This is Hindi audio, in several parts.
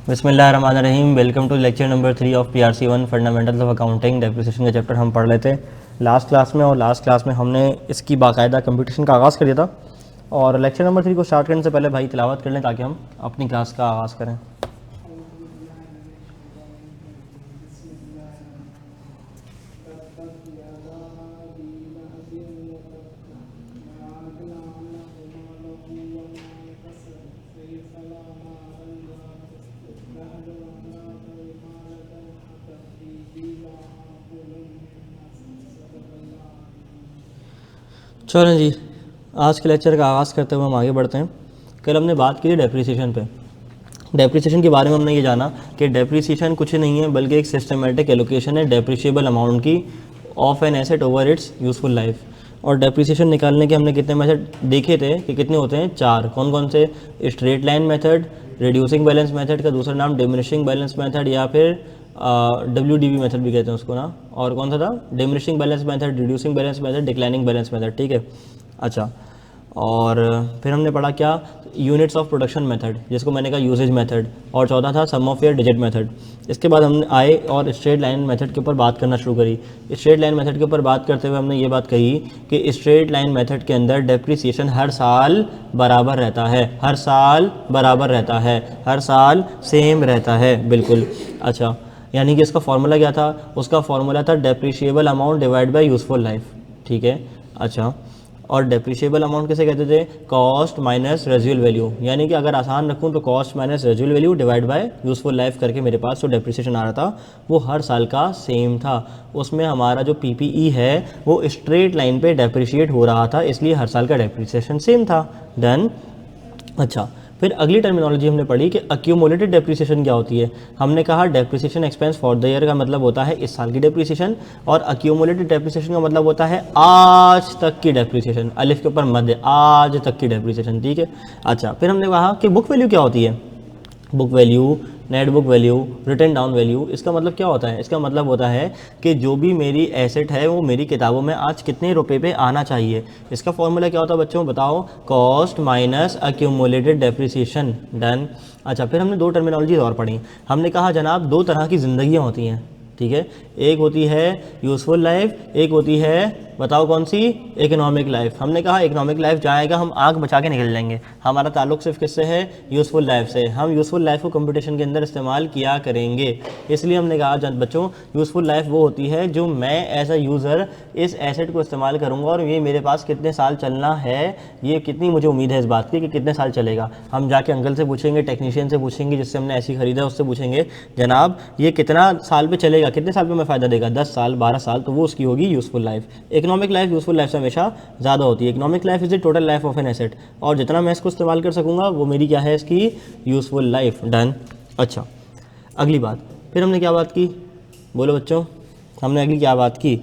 बिस्मिल्लाहिर्रहमानिर्रहीम। Welcome to lecture number 3 of PRC 1 fundamentals of accounting. Depreciation का चैप्टर हम पढ़ रहे थे लास्ट क्लास में, और लास्ट क्लास में हमने इसकी बाकायदा कंप्यूटेशन का आगाज़ कर दिया था। और लेक्चर नंबर 3 को स्टार्ट करने से पहले भाई तिलावत कर लें ताकि हम अपनी क्लास का आगाज़ करें। चलें जी, आज के लेक्चर का आगाज़ करते हुए हम आगे बढ़ते हैं। कल हमने बात की थी डेप्रिसिएशन पे। डेप्रिसिएशन के बारे में हमने ये जाना कि डेप्रिसिएशन कुछ नहीं है बल्कि एक सिस्टमेटिक एलोकेशन है डेप्रिशिएबल अमाउंट की of an asset over it's useful life. और डेप्रिसिएशन निकालने के हमने कितने मेथड देखे थे कि कितने होते हैं? 4। कौन कौन से? Straight line method, reducing balance method का दूसरा नाम डिमिनिशिंग बैलेंस मेथड, या फिर WDB मेथड भी कहते हैं उसको ना। और कौन सा था? Diminishing balance method, reducing balance method, declining balance method. ठीक है, अच्छा। और फिर हमने पढ़ा क्या? यूनिट्स ऑफ प्रोडक्शन मेथड, जिसको मैंने कहा यूसेज मेथड। और चौथा था सम ऑफ योर डिजिट मेथड। इसके बाद हम आए और स्ट्रेट लाइन मेथड के ऊपर बात करना शुरू करी। स्ट्रेट लाइन मेथड के ऊपर बात करते हुए हमने ये बात कही कि स्ट्रेट लाइन मेथड के अंदर डेप्रिसिएशन हर साल बराबर रहता है, हर साल बराबर रहता है, हर साल सेम रहता है, बिल्कुल। अच्छा, यानी कि इसका फॉर्मूला क्या था? उसका फॉर्मूला था depreciable amount divide by useful life. ठीक है, अच्छा। और डेप्रिशिएबल अमाउंट किसे कहते थे? Cost minus residual value. यानी कि अगर आसान रखूं तो cost minus residual value divide by useful life करके मेरे पास जो डेप्रिसिएशन आ रहा था वो हर साल का सेम था। उसमें हमारा जो PPE है वो स्ट्रेट लाइन पे डेप्रिशिएट हो रहा था, इसलिए हर साल का डेप्रिसिएशन सेम था। डन। अच्छा, फिर अगली टर्मिनोलॉजी हमने पढ़ी कि अक्यूमुलेटेड डेप्रिसिएशन क्या होती है। हमने कहा depreciation expense for the year का मतलब होता है इस साल की डेप्रिसिएशन, और अक्यूमुलेटेड डेप्रिसिएशन का मतलब होता है आज तक की डेप्रिसिएशन, अलिफ के ऊपर मध्य, आज तक की डेप्रिसिएशन। ठीक है, अच्छा। फिर हमने कहा कि बुक वैल्यू क्या होती है। Book value, net book value, written down value, इसका मतलब क्या होता है? इसका मतलब होता है कि जो भी मेरी एसेट है वो मेरी किताबों में आज कितने रुपए पे आना चाहिए। इसका फॉर्मूला क्या होता है बच्चों, बताओ? Cost minus accumulated depreciation. Done. अच्छा, फिर हमने 2 टर्मिनोलॉजीज और पढ़ी। हमने कहा जनाब 2 तरह की ज़िंदगियाँ होती हैं। ठीक है, एक होती है यूज़फुल लाइफ, एक होती है, बताओ कौन सी? Economic life. हमने कहा इकोनॉमिक लाइफ जाएगा हम आग बचा के निकल जाएंगे, हमारा ताल्लुक सिर्फ किससे है? यूज़फुल लाइफ से। हम यूज़फुल लाइफ को कंपटीशन के अंदर इस्तेमाल किया करेंगे, इसलिए हमने कहा बच्चों यूज़फुल लाइफ वो होती है जो मैं एज अ यूज़र इस एसेट को इस्तेमाल करूँगा और ये मेरे पास कितने साल चलना है, ये कितनी मुझे उम्मीद है इस बात की कि कितने साल चलेगा। हम जाके अंकल से पूछेंगे, टेक्नीशियन से पूछेंगे जिससे हमने ऐसी खरीदा, उससे पूछेंगे जनाब ये कितना साल पे चलेगा, कितने साल पे मैं फ़ायदा देगा, 10 साल 12 साल, तो वो उसकी होगी useful life. Economic life useful life से हमेशा ज़्यादा होती है। Economic life is the total life of an asset, और जितना मैं इसको इस्तेमाल कर सकूंगा वो मेरी क्या है? इसकी यूज़फुल लाइफ। डन। अच्छा, अगली बात फिर हमने क्या बात की? बोलो बच्चों, हमने अगली क्या बात की?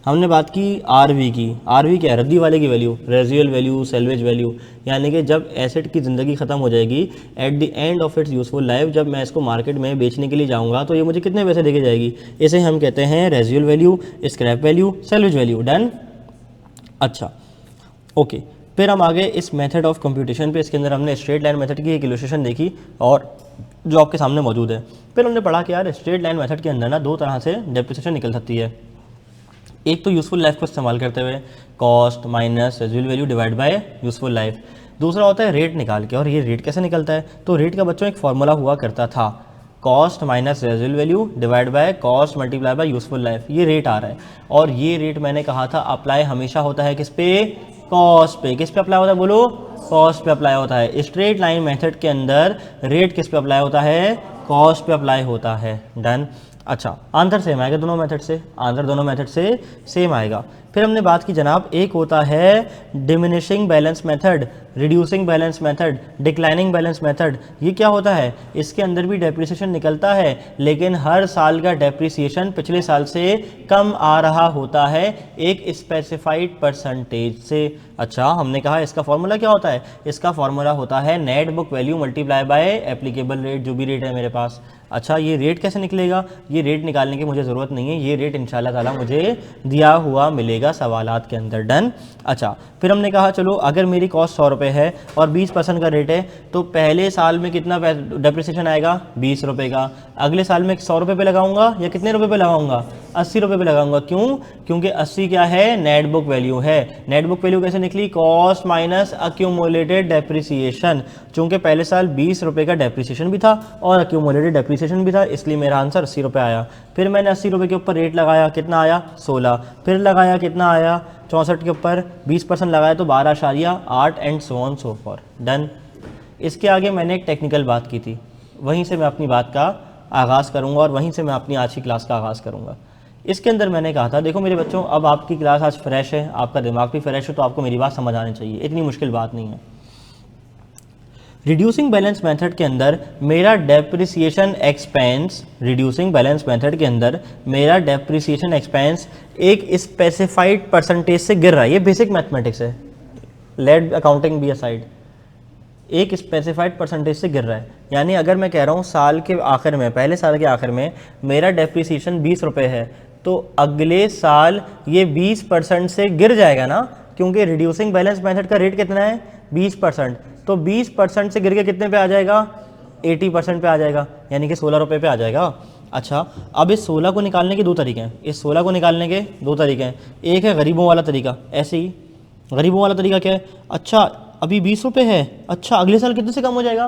हमने बात की RV की। RV क्या है? रद्दी वाले की value, residual value, salvage value. यानी कि जब एसेट की ज़िंदगी ख़त्म हो जाएगी, at the end of its useful life, जब मैं इसको मार्केट में बेचने के लिए जाऊंगा तो ये मुझे कितने पैसे देके जाएगी? इसे हम कहते हैं residual value, scrap value, salvage value. Done. अच्छा, ओके। फिर हम आगे इस मेथड ऑफ कंप्यूटेशन पे, इसके अंदर हमने स्ट्रेट लाइन मेथड की एक इलस्ट्रेशन देखी और जो आपके सामने मौजूद है। फिर हमने पढ़ा कि यार स्ट्रेट लाइन मेथड के अंदर ना 2 तरह से डेप्रिसिएशन निकल सकती है। एक तो यूज़फुल लाइफ को इस्तेमाल करते हुए cost minus residual value divide by useful life. दूसरा होता है रेट निकाल के। और ये रेट कैसे निकलता है? तो रेट का बच्चों एक फॉर्मूला हुआ करता था, cost minus residual value divide by cost multiply bye useful life. ये रेट आ रहा है, और ये रेट मैंने कहा था अप्लाई हमेशा होता है किस पे? कॉस्ट पे। किस पे अप्लाई होता है बोलो? कॉस्ट पे अप्लाई होता है। स्ट्रेट लाइन मेथड के अंदर रेट किस पे अप्लाई होता है? कॉस्ट पे अप्लाई होता है। डन। अच्छा, आंसर सेम आएगा दोनों मेथड से, आंसर दोनों मेथड से सेम आएगा। फिर हमने बात की जनाब, एक होता है diminishing balance method, reducing balance method, declining balance method. ये क्या होता है? इसके अंदर भी डेप्रिसिएशन निकलता है, लेकिन हर साल का डेप्रिसिएशन पिछले साल से कम आ रहा होता है एक स्पेसिफाइड परसेंटेज से। अच्छा, हमने कहा इसका फॉर्मूला क्या होता है? इसका फॉर्मूला होता है net book value multiply by applicable rate, जो भी रेट है मेरे पास। अच्छा, ये रेट कैसे निकलेगा? ये रेट निकालने की मुझे ज़रूरत नहीं है, ये रेट इंशाल्लाह ताला मुझे दिया हुआ मिलेगा। आएगा सवालात के अंदर। डन। अच्छा, फिर हमने कहा चलो अगर मेरी कॉस्ट 100 रुपये है और 20% का रेट है तो पहले साल में कितना डेप्रिसिएशन आएगा, 20 रुपये का। अगले साल में 100 रुपये पे लगाऊंगा या कितने रुपये पे लगाऊंगा, 80 रुपये पे लगाऊंगा। क्यों? क्योंकि 80 क्या है, नेट बुक वैल्यू है। नेट बुक वैल्यू कैसे निकली, कॉस्ट माइनस अक्यूमुलेटेड डेप्रिसिएशन। चूंकि पहले साल 20 रुपये का डेप्रिसिएशन भी था और अक्यूमुलेटेड डेप्रिसिएशन भी था, इसलिए मेरा आंसर 80 रुपये आया। फिर मैंने 80 रुपये के ऊपर रेट लगाया, कितना आया, 16। फिर लगाया, कितना आया, 64 के ऊपर 20% लगाया तो 12.8 and so on so for. Done. इसके आगे मैंने एक टेक्निकल बात की थी, वहीं से मैं अपनी बात का आगाज़ करूँगा और वहीं से मैं अपनी आज की क्लास का आगाज़ करूँगा। इसके अंदर मैंने कहा था, देखो मेरे बच्चों, अब आपकी क्लास आज फ्रेश है, आपका दिमाग भी फ्रेश है, तो आपको मेरी बात समझ आनी चाहिए, इतनी मुश्किल बात नहीं है। रिड्यूसिंग बैलेंस मेथड के अंदर मेरा depreciation expense, reducing balance method के अंदर मेरा डेप्रिसिएशन एक्सपेंस एक स्पेसिफाइड परसेंटेज से गिर रहा है। ये बेसिक मैथमेटिक्स है, लेट अकाउंटिंग बी असाइड। एक स्पेसिफाइड परसेंटेज से गिर रहा है, यानी अगर मैं कह रहा हूँ साल के आखिर में, पहले साल के आखिर में मेरा डेप्रिसिएशन 20 रुपये है, तो अगले साल ये 20% से गिर जाएगा ना, क्योंकि रिड्यूसिंग बैलेंस मेथड का रेट कितना है, 20%। तो 20% से गिर के कितने पे आ जाएगा, 80% पे आ जाएगा, यानी कि 16 रुपये पे आ जाएगा। अच्छा, अब इस 16 को निकालने के दो तरीके हैं, इस 16 को निकालने के दो तरीके हैं। एक है गरीबों वाला तरीका, ऐसे ही गरीबों वाला तरीका क्या है, अच्छा अभी 20 रुपये है, अच्छा अगले साल कितने से कम हो जाएगा,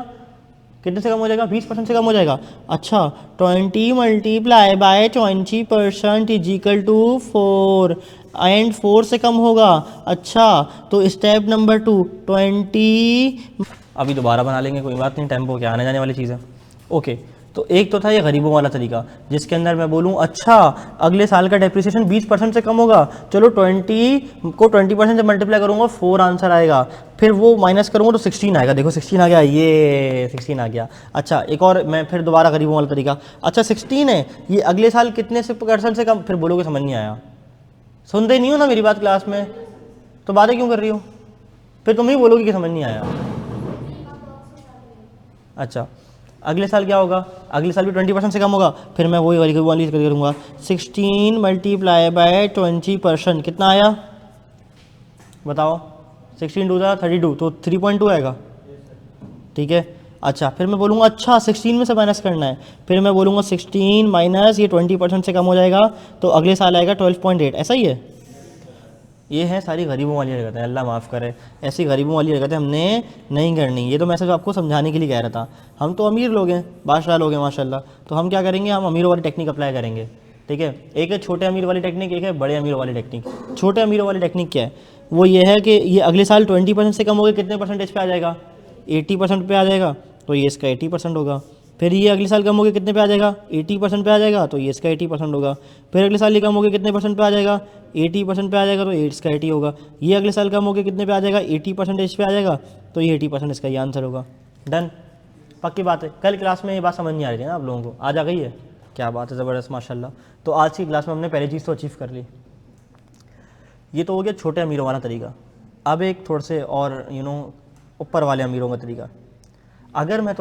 कितने से कम हो जाएगा, 20% से कम हो जाएगा। अच्छा 20 multiply by 20% is equal to 4 and 4 से कम होगा। अच्छा तो स्टेप नंबर 2, 20, अभी दोबारा बना लेंगे, कोई बात नहीं, टेम्पो क्या आने जाने वाली चीज़ है। ओके, तो एक तो था ये गरीबों वाला तरीका, जिसके अंदर मैं बोलूँ अच्छा अगले साल का डेप्रिसिएशन 20% से कम होगा, चलो 20 को 20% से मल्टीप्लाई करूँगा, 4 आंसर आएगा, फिर वो माइनस करूँगा तो 16 आएगा, देखो 16 आ गया, ये 16 आ गया। अच्छा एक और मैं फिर दोबारा गरीबों वाला तरीका, अच्छा 16 है, ये अगले साल कितने से % से कम, फिर बोलोगे समझ नहीं आया, सुनते नहीं हो ना मेरी बात क्लास में, तो बातें क्यों कर रही हो, फिर तुम ही बोलोगे कि समझ नहीं आया। अच्छा अगले साल क्या होगा, अगले साल भी 20% से कम होगा, फिर मैं वही वाली करूँगा, 16 मल्टीप्लाई बाय 20%, कितना आया बताओ, 16 2 32, तो 3.2 आएगा, ठीक है। अच्छा फिर मैं बोलूँगा अच्छा 16 में से माइनस करना है, फिर मैं बोलूँगा 16 माइनस ये 20% से कम हो जाएगा, तो अगले साल आएगा 12.8, ऐसा ही है। ये है सारी गरीबों वाली हरकतें, अल्लाह माफ़ करे, ऐसी गरीबों वाली हरकतें हमने नहीं करनी। ये तो मैं सिर्फ आपको समझाने के लिए कह रहा था, हम तो अमीर लोग हैं, बादशाह लोग हैं माशाल्लाह, तो हम क्या करेंगे, हम अमीरों वाली टेक्निक अप्लाई करेंगे, ठीक है। एक है छोटे अमीर वाली टेक्निक, एक है बड़े अमीरों वाली टेक्निक। छोटे अमीरों वाली टेक्निक क्या है, वो ये है कि ये अगले साल 20% से कम हो गए, कितने परसेंटेज पे आ जाएगा, 80% पे आ जाएगा, तो ये इसका 80% होगा। फिर ये अगले साल कम हो गया, कितने पे आ जाएगा, 80% पे आ जाएगा, तो ये इसका 80% होगा। फिर अगले साल ये कम हो गया, कितने % पे आ जाएगा, 80% पे आ जाएगा, तो ये इसका 80 होगा। ये अगले साल कम हो गया, कितने पे आ जाएगा, 80% पे आ जाएगा, तो ये 80% इसका ये आंसर होगा। डन, पक्की बात है। कल क्लास में ये बात समझ नहीं आ रही थी ना आप लोगों को, आज आ गई है, क्या बात है, ज़बरदस्त माशाल्लाह। तो आज की क्लास में हमने पहली चीज़ तो अचीव कर ली, ये तो हो गया छोटे अमीरों वाला तरीका। अब एक थोड़े से और ऊपर वाले अमीरों का तरीका। अगर मैं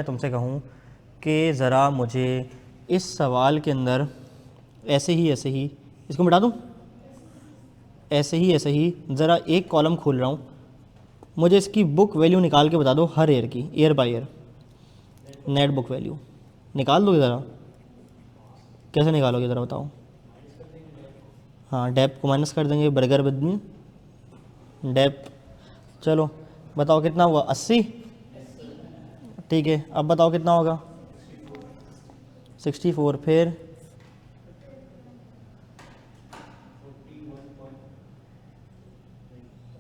तुमसे कहूँ कि ज़रा मुझे इस सवाल के अंदर ऐसे ही इसको मिटा दूँ, ऐसे ही ज़रा एक कॉलम खोल रहा हूँ, मुझे इसकी बुक वैल्यू निकाल के बता दो, हर ईयर की, year by year net book value निकाल दोगे ज़रा, कैसे निकालोगे ज़रा बताओ। हाँ डेप को माइनस कर देंगे, बर्गर बदनी डेप, चलो बताओ कितना हुआ, 80, ठीक है। अब बताओ कितना होगा, 64, फिर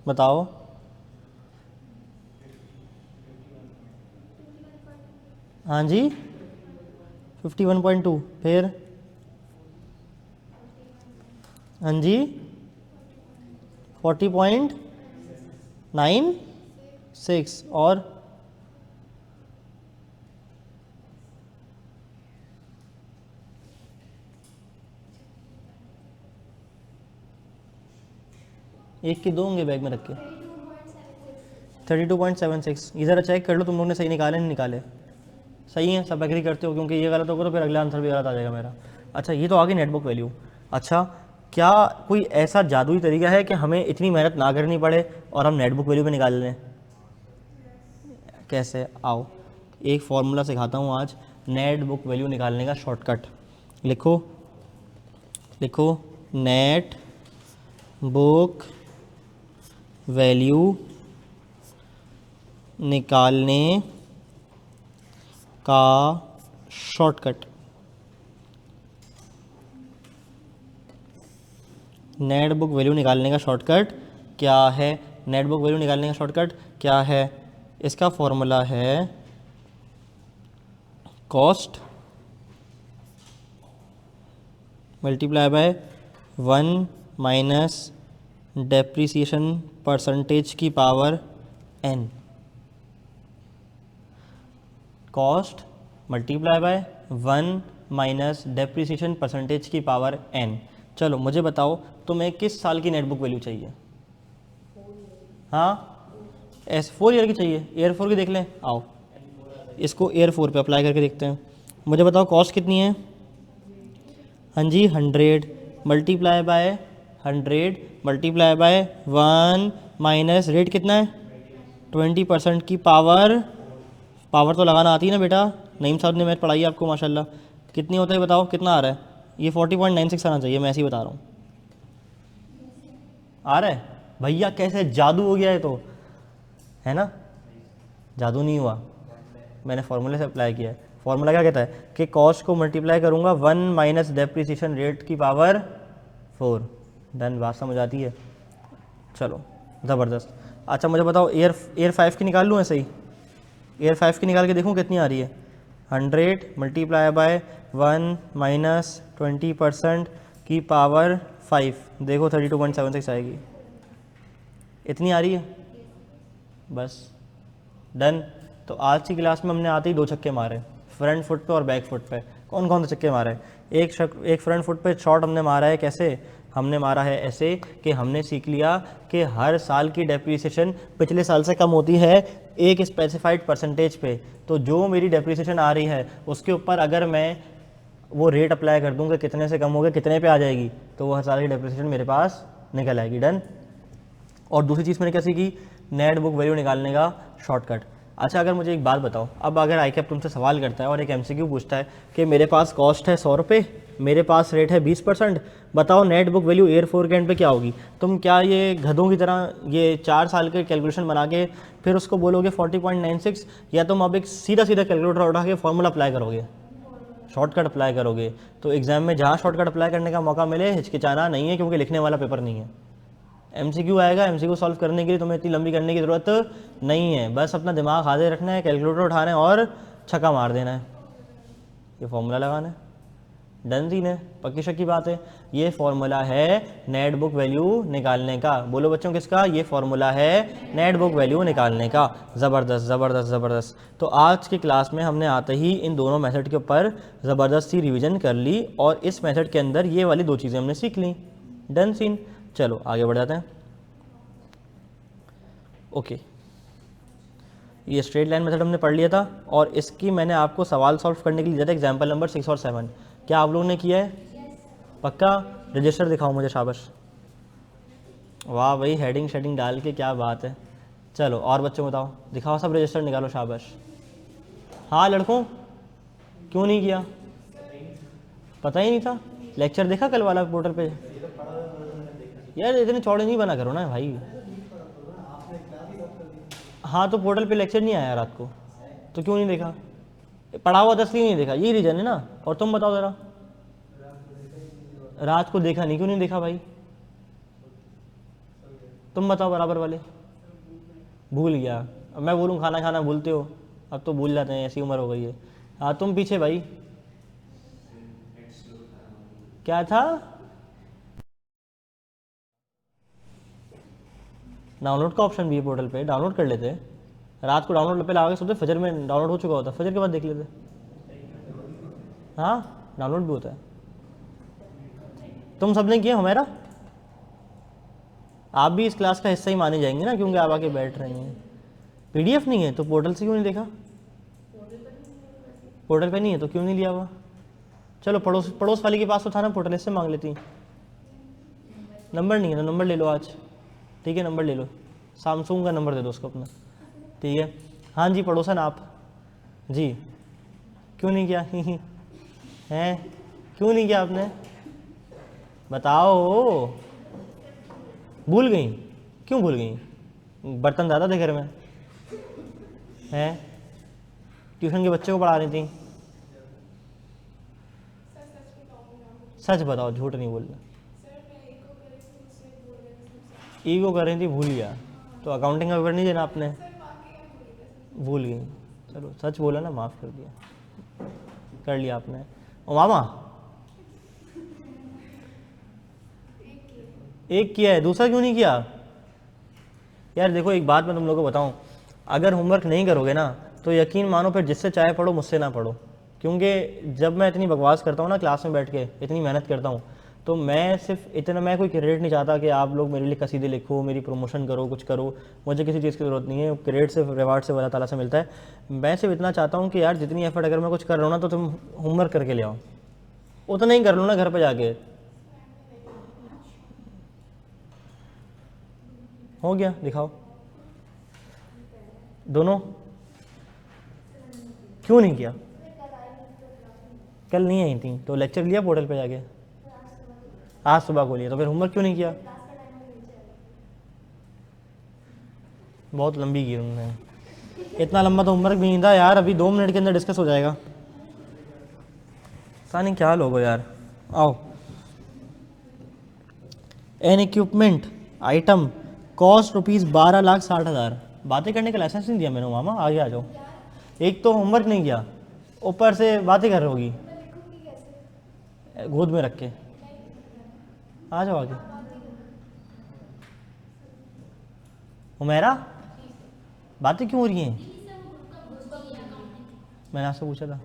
बताओ, हाँ जी 51.2, फिर हाँ जी 40.96, और एक के दो होंगे बैग में रख के, 32.76। ये ज़रा चेक कर लो तुम लोगों ने सही निकाले नहीं निकाले, सही है, सब एग्री करते हो, क्योंकि ये गलत होगा तो फिर अगला आंसर भी गलत आ जाएगा मेरा। अच्छा ये तो आ गई नेटबुक वैल्यू। अच्छा क्या कोई ऐसा जादुई तरीका है कि हमें इतनी मेहनत ना करनी पड़े और हम नेट बुक वैल्यू पे निकाल लें? कैसे? आओ एक फॉर्मूला सिखाता हूँ आज नेट बुक वैल्यू निकालने का शॉर्टकट। लिखो लिखो, नेट बुक वैल्यू निकालने का शॉर्टकट। नेट बुक वैल्यू निकालने का शॉर्टकट क्या है? नेट बुक वैल्यू निकालने का शॉर्टकट क्या है? इसका फॉर्मूला है cost multiply by 1 minus depreciation percentage की power n। Cost multiply by 1 minus depreciation percentage की पावर n। चलो मुझे बताओ तुम्हें किस साल की नेट बुक वैल्यू चाहिए? हाँ, S4 ईयर की चाहिए। ईयर 4 की देख लें, आओ इसको ईयर 4 पे अप्लाई करके देखते हैं। मुझे बताओ कॉस्ट कितनी है? हाँ जी 100 multiply by 100 multiply by 1 minus rate कितना है? 20% की पावर तो लगाना आती है ना बेटा? नईम साहब ने मैथ पढ़ाई है आपको माशाल्लाह। कितनी होता है बताओ, कितना आ रहा है? ये 40.96 आना चाहिए, मैं ऐसे ही बता रहा हूँ। आ रहा है भैया? कैसे जादू हो गया है तो, है ना? जादू नहीं हुआ, मैंने फॉर्मूले से अप्लाई किया है। फॉर्मूला क्या कहता है कि कॉस्ट को मल्टीप्लाई करूँगा 1 माइनस डेप्रीसिएशन रेट की पावर 4। डन, बात समझ आती है? चलो ज़बरदस्त। अच्छा मुझे बताओ ईयर 5 की निकाल लूँ ऐसे ही? ईयर 5 की निकाल के देखूँ कितनी आ रही है? 100 मल्टीप्लाई बाय 1 माइनस 20% की पावर 5, देखो 32.76 आएगी। इतनी आ रही है? बस डन। तो आज की क्लास में हमने आते ही 2 छक्के मारे, फ्रंट फुट पे और बैक फुट पे। कौन कौन से छक्के मारे? एक फ्रंट फुट पे शॉट हमने मारा है। कैसे हमने मारा है? ऐसे कि हमने सीख लिया कि हर साल की डेप्रीसिएशन पिछले साल से कम होती है एक स्पेसिफाइड परसेंटेज पे। तो जो मेरी डेप्रीसिएशन आ रही है उसके ऊपर अगर मैं वो रेट अप्लाई कर दूँ कि कितने से कम हो गया कितने पे आ जाएगी, तो वो हर साल की डेप्रीसिएशन मेरे पास निकल आएगी। डन। और दूसरी चीज़ मैंने क्या सीखी? नेट बुक वैल्यू निकालने का शॉर्टकट। अच्छा अगर मुझे एक बात बताओ, अब अगर आईकैप तुमसे सवाल करता है और एक एमसीक्यू पूछता है कि मेरे पास कॉस्ट है 100 रुपये, मेरे पास रेट है 20%, बताओ नेट बुक वैल्यू ईयर 4 के एंड पे क्या होगी? तुम क्या ये गधों की तरह ये 4 साल के कैलकुलेशन बना के फिर उसको बोलोगे 40.96, या तुम अब एक सीधा कैलकुलेटर उठा के फॉर्मूला अप्लाई करोगे, शॉर्टकट अप्लाई करोगे? तो एग्जाम में जहाँ शॉर्टकट अप्लाई करने का मौका मिले हिचकिचाना नहीं है, क्योंकि लिखने वाला पेपर नहीं है। एमसीक्यू आएगा, एमसीक्यू सॉल्व करने के लिए तुम्हें इतनी लंबी करने की ज़रूरत नहीं है, बस अपना दिमाग हाजिर रखना है, कैलकुलेटर उठाना है और छक्का मार देना है, ये फॉर्मूला लगाना है। डन सीन है, पक्की शक्की बात है। ये फॉर्मूला है नेट बुक वैल्यू निकालने का। बोलो बच्चों किसका? ये फॉर्मूला है नेट बुक वैल्यू निकालने का। ज़बरदस्त ज़बरदस्त ज़बरदस्त। तो आज की क्लास में हमने आते ही इन दोनों मेथड के ऊपर ज़बरदस्त सी रिवीजन कर ली और इस मेथड के अंदर ये वाली 2 चीज़ें हमने सीख ली। Done scene. चलो आगे बढ़ जाते हैं। ओके, ये स्ट्रेट लाइन मेथड हमने पढ़ लिया था और इसकी मैंने आपको सवाल सॉल्व करने के लिए दिया था एग्जाम्पल नंबर 6 और 7। क्या आप लोगों ने किया है? पक्का? रजिस्टर दिखाओ मुझे, शाबाश। वाह भाई, हेडिंग शेडिंग डाल के, क्या बात है। चलो और बच्चों बताओ, दिखाओ सब रजिस्टर निकालो, शाबाश। हाँ लड़कों, क्यों नहीं किया? पता ही नहीं था? लेक्चर देखा कल वाला पोर्टल पे? यार इतने चौड़े नहीं बना करो ना भाई। हाँ तो पोर्टल पे लेक्चर नहीं आया रात को, तो क्यों नहीं देखा? पढ़ा हुआ 10 नहीं देखा, यही रीजन है ना। और तुम बताओ ज़रा, रात को देखा नहीं, क्यों नहीं देखा भाई? तुम बताओ बराबर वाले। भूल गया? अब मैं बोलूँ खाना खाना भूलते हो, अब तो भूल जाते हैं, ऐसी उम्र हो गई है। हाँ तुम पीछे भाई, क्या था? डाउनलोड का ऑप्शन भी है पोर्टल पे, डाउनलोड कर लेते। रात को डाउनलोड पे लगा के सोते, फजर में डाउनलोड हो चुका होता, फजर के बाद देख लेते। हाँ डाउनलोड भी होता है। तुम सबने किया हमारा? आप भी इस क्लास का हिस्सा ही माने जाएंगे ना, क्योंकि आप आके बैठ रहे हैं। पीडीएफ नहीं है तो पोर्टल से क्यों नहीं देखा? पोर्टल पे नहीं है तो क्यों नहीं लिया हुआ? चलो पड़ोस वाले के पास तो था ना पोर्टल, इससे मांग लेती। नंबर नहीं है तो नंबर ले लो आज, ठीक है, नंबर ले लो, सैमसंग का नंबर दे दो उसको अपना, ठीक है। हाँ जी पड़ोसन आप जी, क्यों नहीं किया हैं, क्यों नहीं किया आपने, बताओ। भूल गई, क्यों भूल गई, बर्तन ज़्यादा थे घर में हैं, ट्यूशन के बच्चे को पढ़ा रही थी। सच बताओ, झूठ नहीं बोलना। ईगो कर रही थी, भूल गया, तो अकाउंटिंग का पेपर नहीं देना आपने, भूल गई, चलो सच बोला ना, माफ़ कर दिया, कर लिया आपने। ओ मामा, एक किया है, दूसरा क्यों नहीं किया यार। देखो एक बात मैं तुम लोगों को बताऊं, अगर होमवर्क नहीं करोगे ना तो यकीन मानो फिर जिससे चाहे पढ़ो, मुझसे ना पढ़ो, क्योंकि जब मैं इतनी बकवास करता हूँ ना क्लास में बैठ के, इतनी मेहनत करता हूँ, तो मैं सिर्फ इतना, मैं कोई क्रेडिट नहीं चाहता कि आप लोग मेरे लिए कसीदे लिखो, मेरी प्रमोशन करो, कुछ करो, मुझे किसी चीज़ की ज़रूरत नहीं है, क्रेडिट सिर्फ रिवार्ड से अल्लाह ताला से मिलता है। मैं सिर्फ इतना चाहता हूँ कि यार जितनी एफर्ट अगर मैं कुछ कर रहा हूँ ना तो तुम होमवर्क करके ले आओ, उतना ही कर लो ना घर पर जाके, हो गया, दिखाओ दोनों। क्यों नहीं किया, कल नहीं आई थी तो लेक्चर लिया पोर्टल पे जाके, आज सुबह को लिया, तो फिर होमवर्क क्यों नहीं किया। बहुत लंबी की तुमने, इतना लंबा तो होमवर्क भी नहीं था यार, अभी 2 मिनट के अंदर डिस्कस हो जाएगा, पता नहीं क्या लोग हो यार। आओ, एन इक्विपमेंट आइटम कॉस्ट ₹12,60,000। बातें करने का लाइसेंस नहीं दिया मैंने मामा, आगे आ जाओ। एक तो होमवर्क नहीं किया, ऊपर से बातें कर रही होगी गोद में रख के, आ जाओ आगे। हुमैरा, बातें क्यों हो रही हैं, मैंने आपसे पूछा था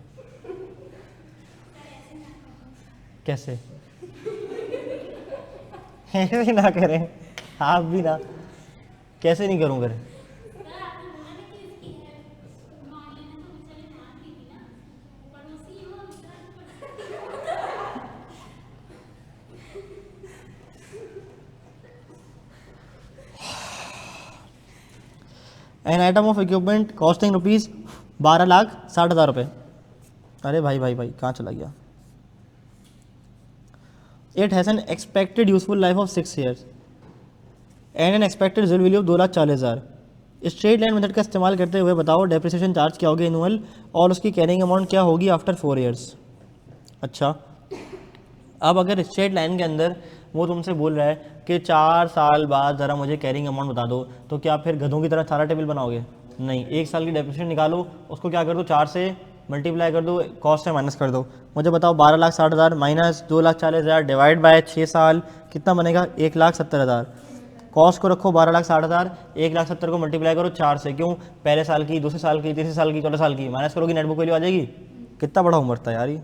कैसे ऐसे भी ना करें आप भी ना, कैसे नहीं करूँ फिर, an item of equipment costing ₹12,60,000। अरे भाई भाई भाई कहाँ चला गया। It has an expected useful life of 6 years and N expected result value of 2,40,000। Straight line method का इस्तेमाल करते हुए बताओ डेप्रिसिएशन चार्ज क्या होगी एनुअल, और उसकी कैरिंग अमाउंट क्या होगी आफ्टर 4 years। अच्छा, अब अगर स्ट्रेट लाइन के अंदर वो तुमसे बोल रहा है कि 4 साल बाद ज़रा मुझे कैरिंग अमाउंट बता दो, तो क्या फिर गधों की तरह सारा टेबल बनाओगे, नहीं, 1 साल की डेप्रिसिएशन निकालो, उसको क्या कर दो, 4 से मल्टीप्लाई कर दो, कॉस्ट से माइनस कर दो, मुझे बताओ 12,60,000 माइनस 2,40,000 डिवाइड बाय 6 साल कितना बनेगा, 1,70,000। कॉस्ट को रखो 12,60,000, 1,70,000 को मल्टीप्लाई करो 4 से, क्यों, पहले साल की, दूसरे साल की, तीसरे साल की, चौथे साल की, माइनस करोगी नेटबुक वैल्यू आ जाएगी। कितना बड़ा होमवर्क था यार ये।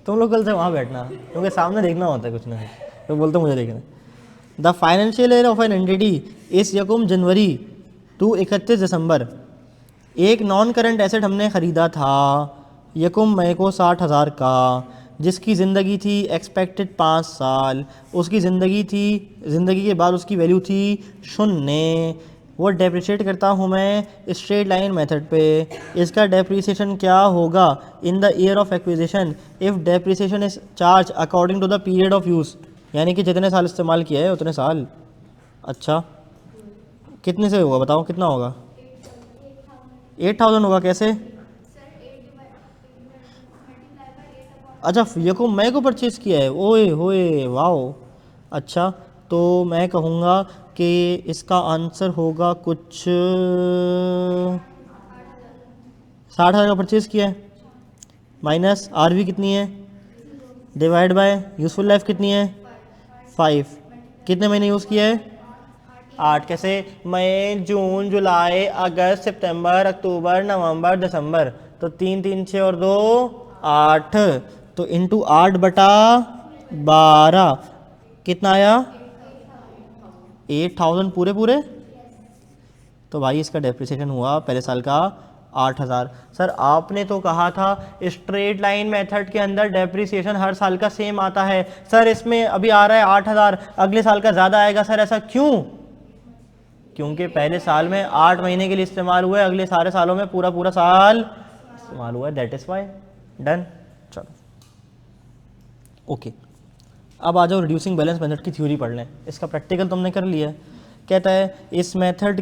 तुम लोग कल से वहाँ बैठना, क्योंकि सामने देखना होता है कुछ ना कुछ, तो बोलते मुझे देखना। The financial year of an entity इस यकुम जनवरी टू 31 दिसंबर। एक नॉन करंट एसेट हमने ख़रीदा था यकुम मई को 60,000 का, जिसकी ज़िंदगी थी एक्सपेक्टेड 5 साल, उसकी ज़िंदगी के बाद उसकी वैल्यू थी 0। वो डेप्रिशिएट करता हूँ मैं स्ट्रेट लाइन मेथड पे, इसका डेप्रिसिएशन क्या होगा in the year of acquisition if depreciation is charge according to the period of use, यानी कि जितने साल इस्तेमाल किया है उतने साल। अच्छा, कितने से होगा बताओ, कितना होगा, 8,000 होगा, कैसे, अच्छा यको मैं को परचेज़ किया है, ओए होए वाओ। अच्छा, तो मैं कहूँगा कि इसका आंसर होगा कुछ 60,000 का परचेज़ किया है, माइनस आरवी कितनी है, डिवाइड बाय यूज़फुल लाइफ कितनी है 5, कितने महीने यूज़ किया है 8, कैसे, मई जून जुलाई अगस्त सितंबर अक्टूबर नवंबर दिसंबर, तो 3 3 6 और 2 8, तो इंटू 8/12 कितना आया 8,000 पूरे पूरे, तो भाई इसका डेप्रिसिएशन हुआ पहले साल का 8,000। सर आपने तो कहा था स्ट्रेट लाइन मेथड के अंदर डेप्रिसिएशन हर साल का सेम आता है। सर इसमें अभी आ रहा है 8,000, अगले साल का ज़्यादा आएगा। सर ऐसा क्यों? क्योंकि पहले साल में 8 महीने के लिए इस्तेमाल हुआ है, अगले सारे सालों में पूरा पूरा साल इस्तेमाल हुआ है, दैट इज़ वाई। डन। चलो ओके, अब आ जाओ रिड्यूसिंग बैलेंस मेथड की थ्योरी पढ़ लें। इसका प्रैक्टिकल तुमने कर लिया है। कहता है इस मेथड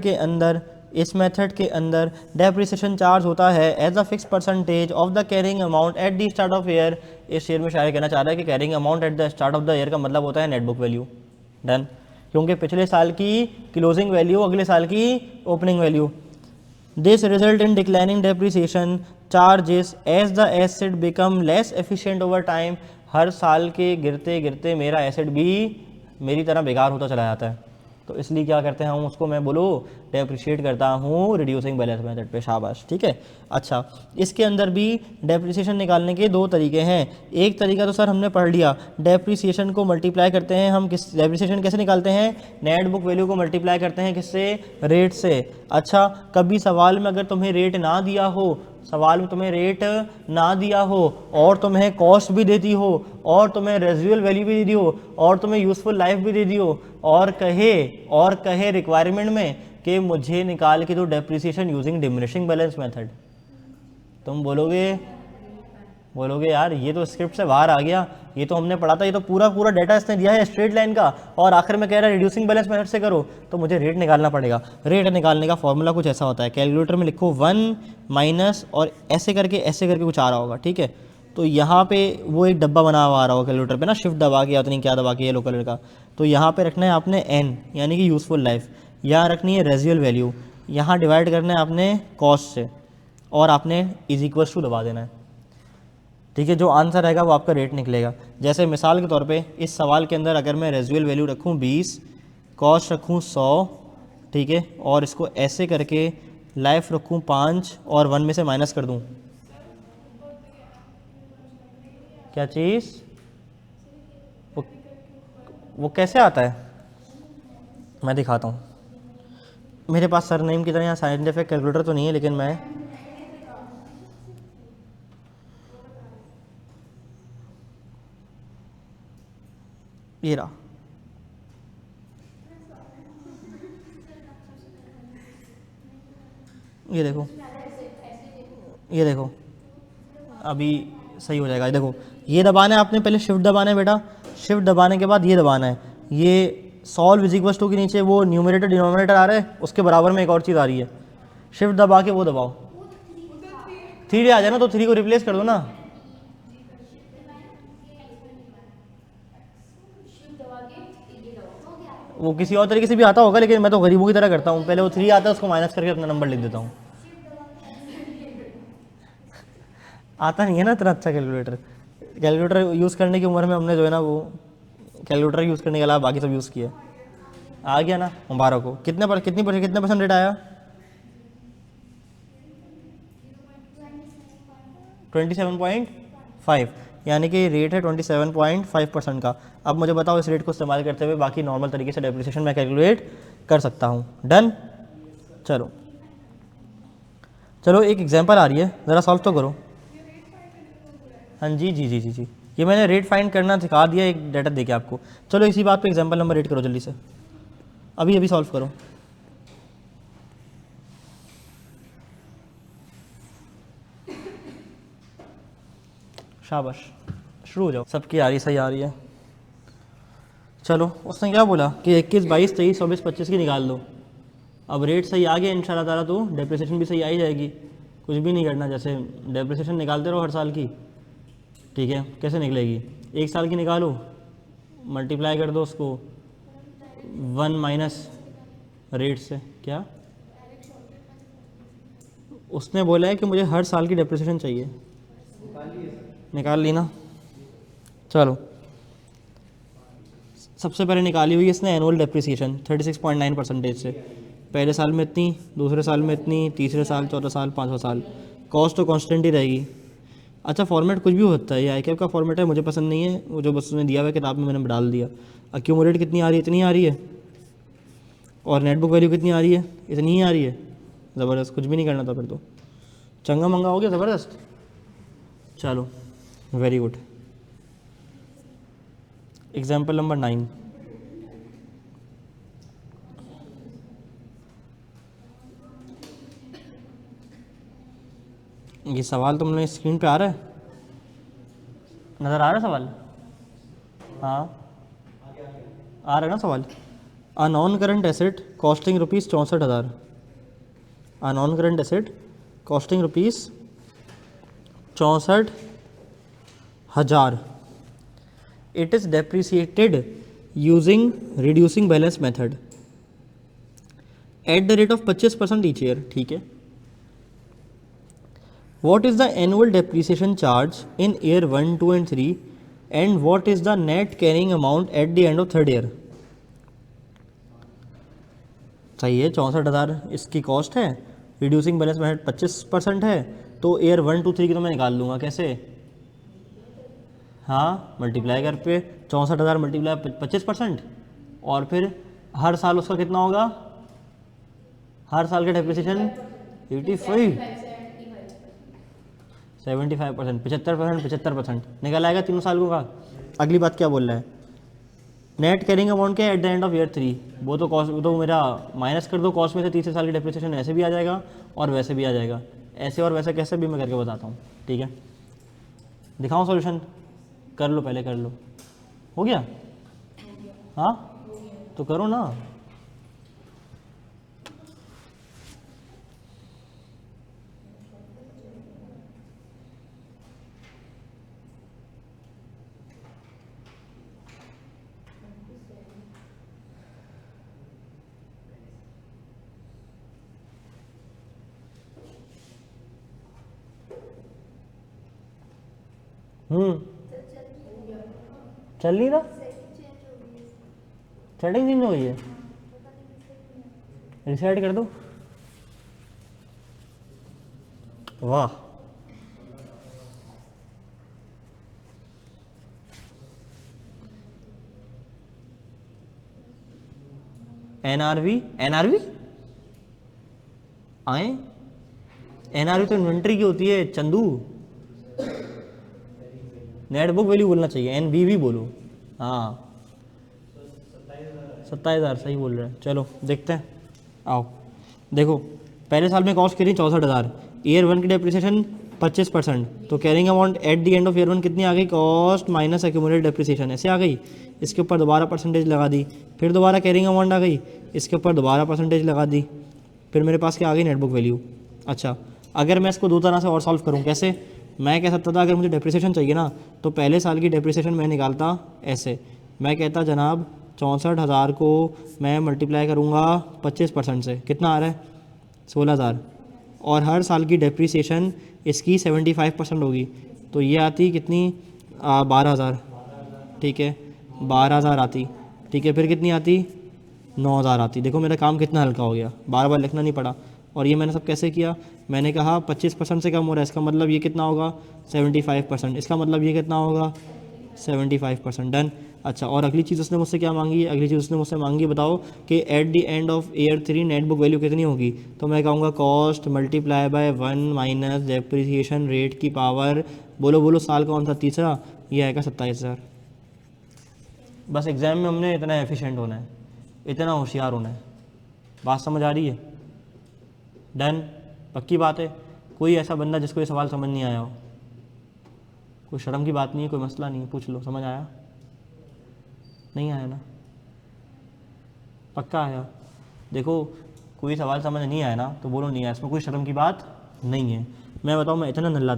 के अंदर डेप्रिसिएशन चार्ज होता है as a fix percentage of the carrying amount at the start of year. इस शेयर में शायद कहना चाह रहा है कि carrying amount at the start of the year का मतलब होता है नेट बुक वैल्यू। डन। क्योंकि पिछले साल की क्लोजिंग वैल्यू अगले साल की opening value. This result in declining depreciation charges as the asset become less efficient over time. हर साल के गिरते गिरते मेरा एसेट भी मेरी तरह बेकार होता चला जाता है, तो इसलिए क्या करते हैं हम उसको, मैं बोलूँ डेप्रिशिएट करता हूँ रिड्यूसिंग बैलेंस मेथड पे। शाबाश, ठीक है। अच्छा, इसके अंदर भी डेप्रिसिएशन निकालने के दो तरीके हैं। एक तरीका तो सर हमने पढ़ लिया, डेप्रिसिएशन को मल्टीप्लाई करते हैं हम। किस डेप्रिसिएशन कैसे निकालते हैं? नेट बुक वैल्यू को मल्टीप्लाई करते हैं किससे? रेट से। अच्छा, कभी सवाल में अगर तुम्हें रेट ना दिया हो, और तुम्हें कॉस्ट भी देती हो, और तुम्हें रेजिडुअल वैल्यू भी दे दी हो, और तुम्हें यूजफुल लाइफ भी दे दी हो, और कहे रिक्वायरमेंट में कि मुझे निकाल के दो depreciation using diminishing balance method, तुम बोलोगे यार ये तो स्क्रिप्ट से बाहर आ गया, ये तो हमने पढ़ा था, ये तो पूरा डाटा इसने दिया है स्ट्रेट लाइन का, और आखिर में कह रहा है रिड्यूसिंग बैलेंस मेथड से करो, तो मुझे रेट निकालना पड़ेगा। रेट निकालने का फॉर्मूला कुछ ऐसा होता है, कैलकुलेटर में लिखो 1 माइनस और ऐसे करके कुछ आ रहा होगा, ठीक है। तो यहाँ पे वो एक डब्बा बना हुआ आ रहा होगा कैलकुलेटर पे ना, शिफ्ट दबा के या नहीं क्या दबा के, येलो कलर का। तो यहाँ पे रखना है आपने n यानी कि यूजफुल लाइफ, यहाँ रखनी है रेजिडुअल वैल्यू, यहाँ डिवाइड करना है आपने कॉस्ट से, और आपने इज इक्वल टू दबा देना है, ठीक है। जो आंसर आएगा वो आपका रेट निकलेगा। जैसे मिसाल के तौर पे इस सवाल के अंदर अगर मैं रेजिडुअल वैल्यू रखूँ 20, कॉस्ट रखूँ 100, ठीक है, और इसको ऐसे करके लाइफ रखूँ 5 और 1 में से माइनस कर दूँ, क्या चीज़ वो कैसे आता है मैं दिखाता हूँ। मेरे पास सरनेम की तरह यहाँ साइंटिफिक कैलकुलेटर तो नहीं है, लेकिन मैं ये रहा, ये देखो अभी सही हो जाएगा। देखो ये दबाना है आपने, पहले शिफ्ट दबाना है बेटा, शिफ्ट दबाने के बाद ये दबाना है, ये सॉल्व इज इक्वल टू के नीचे वो न्यूमरेटर डिनोमिनेटर आ रहा है, उसके बराबर में एक और चीज़ आ रही है, शिफ्ट दबा के वो दबाओ, 3 आ जाए ना, तो 3 को रिप्लेस कर दो ना। वो किसी और तरीके से भी आता होगा, लेकिन मैं तो गरीबों की तरह करता हूँ, पहले वो 3 आता है उसको माइनस करके अपना नंबर लिख देता हूँ। आता नहीं है ना इतना अच्छा कैलकुलेटर यूज़ करने की उम्र में हमने जो है ना वो कैलकुलेटर यूज़ करने के अलावा बाकी सब यूज़ किया। आ गया ना, मुबारक हो। कितने परसेंट रेट आया? 27.5, यानी कि रेट है 27.5% का। अब मुझे बताओ इस रेट को इस्तेमाल करते हुए बाकी नॉर्मल तरीके से डेप्रिसिएशन मैं कैलकुलेट कर सकता हूँ। डन। चलो एक एग्जांपल आ रही है, ज़रा सॉल्व तो करो। हाँ जी, ये मैंने रेट फाइंड करना सिखा दिया एक डाटा देके आपको। चलो इसी बात पे एग्जांपल नंबर 8 करो जल्दी से, अभी सॉल्व करो। शाबाश, शुरू हो जाओ। सबकी आ रही, सही आ रही है। चलो उसने क्या बोला कि 21, 22, 23, 24, 25 की निकाल दो। अब रेट सही आ गया इंशाल्लाह ताला, तो डेप्रिसिएशन भी सही आ ही जाएगी। कुछ भी नहीं करना, जैसे डेप्रिसिएशन निकालते रहो हर साल की, ठीक है। कैसे निकलेगी? 1 साल की निकालो, मल्टीप्लाई कर दो उसको 1 माइनस रेट से। क्या उसने बोला है कि मुझे हर साल की डेप्रिसिएशन चाहिए, निकाल ली ना। चलो सबसे पहले निकाली हुई इसने एनुअल डेप्रिसिएशन 36.9% से, पहले साल में इतनी, दूसरे साल में इतनी, तीसरे साल, चौथा साल, 5वां साल। कॉस्ट तो कांस्टेंट ही रहेगी। अच्छा फॉर्मेट कुछ भी हो सकता है, ये ICAP का फॉर्मेट है, मुझे पसंद नहीं है, वो जो बस उसने दिया हुआ है किताब में मैंने डाल दिया। अक्यूमुलेट कितनी आ रही है? इतनी आ रही है। और नेटबुक वैल्यू कितनी आ रही है? इतनी ही आ रही है। ज़बरदस्त, कुछ भी नहीं करना था फिर तो, चंगा मंगा हो गया, ज़बरदस्त। चलो वेरी गुड। Example number 9। ये सवाल तुमने स्क्रीन पे आ रहा है, नज़र आ रहा है सवाल? हाँ आ रहा है ना सवाल। A non current asset costing rupees 64,000, a non current asset costing rupees 64,000, it is depreciated using reducing balance method at the rate of 25% each year. ठीक है। What is the annual depreciation charge in year 1, 2 and 3 and what is the net carrying amount at the end of third year? सही है, 64,000 इसकी कॉस्ट है, रिड्यूसिंग बैलेंस मेथड 25% है, तो ईयर 1, 2, 3 की तो मैं निकाल लूँगा कैसे? हाँ मल्टीप्लाई कर पे 64,000 मल्टीप्लाई 25%, और फिर हर साल उसका कितना होगा? हर साल का डेप्रिसिएशन 85 75%, 75% निकल आएगा तीनों सालों का। अगली बात क्या बोल रहा है? नेट कैरिंग अमाउंट क्या है at the end of year 3? वो तो कॉस्ट, वो तो मेरा माइनस कर दो कॉस्ट में से, तीसरे साल की डेप्रिसिएशन ऐसे भी आ जाएगा और वैसे भी आ जाएगा। ऐसे और वैसे कैसे भी मैं करके बताता हूँ। ठीक है, दिखाऊँ सॉल्यूशन? कर लो, पहले कर लो। हो गया? हाँ तो करो ना। चल नहीं रहा, सेटिंग चेंज हो गई है, रिसेट कर दो। वाह, एनआरवी आए, एनआरवी तो इन्वेंट्री की होती है चंदू, नेटबुक वैल्यू बोलना चाहिए, एनबीवी बोलो। हाँ 27,000 सही बोल रहे हैं। चलो देखते हैं, आओ देखो, पहले साल में कॉस्ट करी 64,000, ईयर 1 की डेप्रिसिएशन 25%, तो carrying amount at the end of year 1 कितनी आ गई? कॉस्ट माइनस एक्यूमुलेटेड डेप्रिसिएशन, ऐसे आ गई। इसके ऊपर दोबारा परसेंटेज लगा दी, फिर दोबारा कैरिंग अमाउंट आ गई, इसके ऊपर दोबारा परसेंटेज लगा दी, फिर मेरे पास क्या आ गई? Net book value. अच्छा, अगर मैं इसको दो तरह से और सॉल्व करूँ, कैसे? मैं कह सकता था अगर मुझे डेप्रिसिएशन चाहिए ना, तो पहले साल की डेप्रिसिएशन मैं निकालता ऐसे, मैं कहता जनाब 64,000 को मैं मल्टीप्लाई करूँगा 25% से, कितना आ रहा है? 16,000, और हर साल की डेप्रिसिएशन इसकी 75% होगी, तो ये आती कितनी? 12,000। ठीक है, 12,000 आती। ठीक है, फिर कितनी आती? 9,000 आती। देखो मेरा काम कितना हल्का हो गया, बार बार लिखना नहीं पड़ा। और ये मैंने सब कैसे किया? मैंने कहा 25% से कम हो रहा है, इसका मतलब ये कितना होगा? 75%, इसका मतलब ये कितना होगा? 75%। डन। अच्छा, और अगली चीज़ उसने मुझसे क्या मांगी है? अगली चीज़ उसने मुझसे मांगी, बताओ कि at the end of year 3 net book value कितनी होगी? तो मैं कहूँगा cost multiply by 1 minus depreciation rate की पावर, बोलो बोलो साल कौन सा? तीसरा। ये आएगा 27,000। बस एग्ज़ाम में हमने इतना एफिशिएंट होना है, इतना होशियार होना है। बात समझ आ रही है? डन, पक्की बात है। कोई ऐसा बंदा जिसको ये सवाल समझ नहीं आया हो? कोई शर्म की बात नहीं है, कोई मसला नहीं है, पूछ लो। समझ आया? नहीं आया ना? पक्का आया? देखो, कोई सवाल समझ नहीं आया ना तो बोलो नहीं आया, इसमें कोई शर्म की बात नहीं है। मैं बताऊँ, मैं इतना नल्ला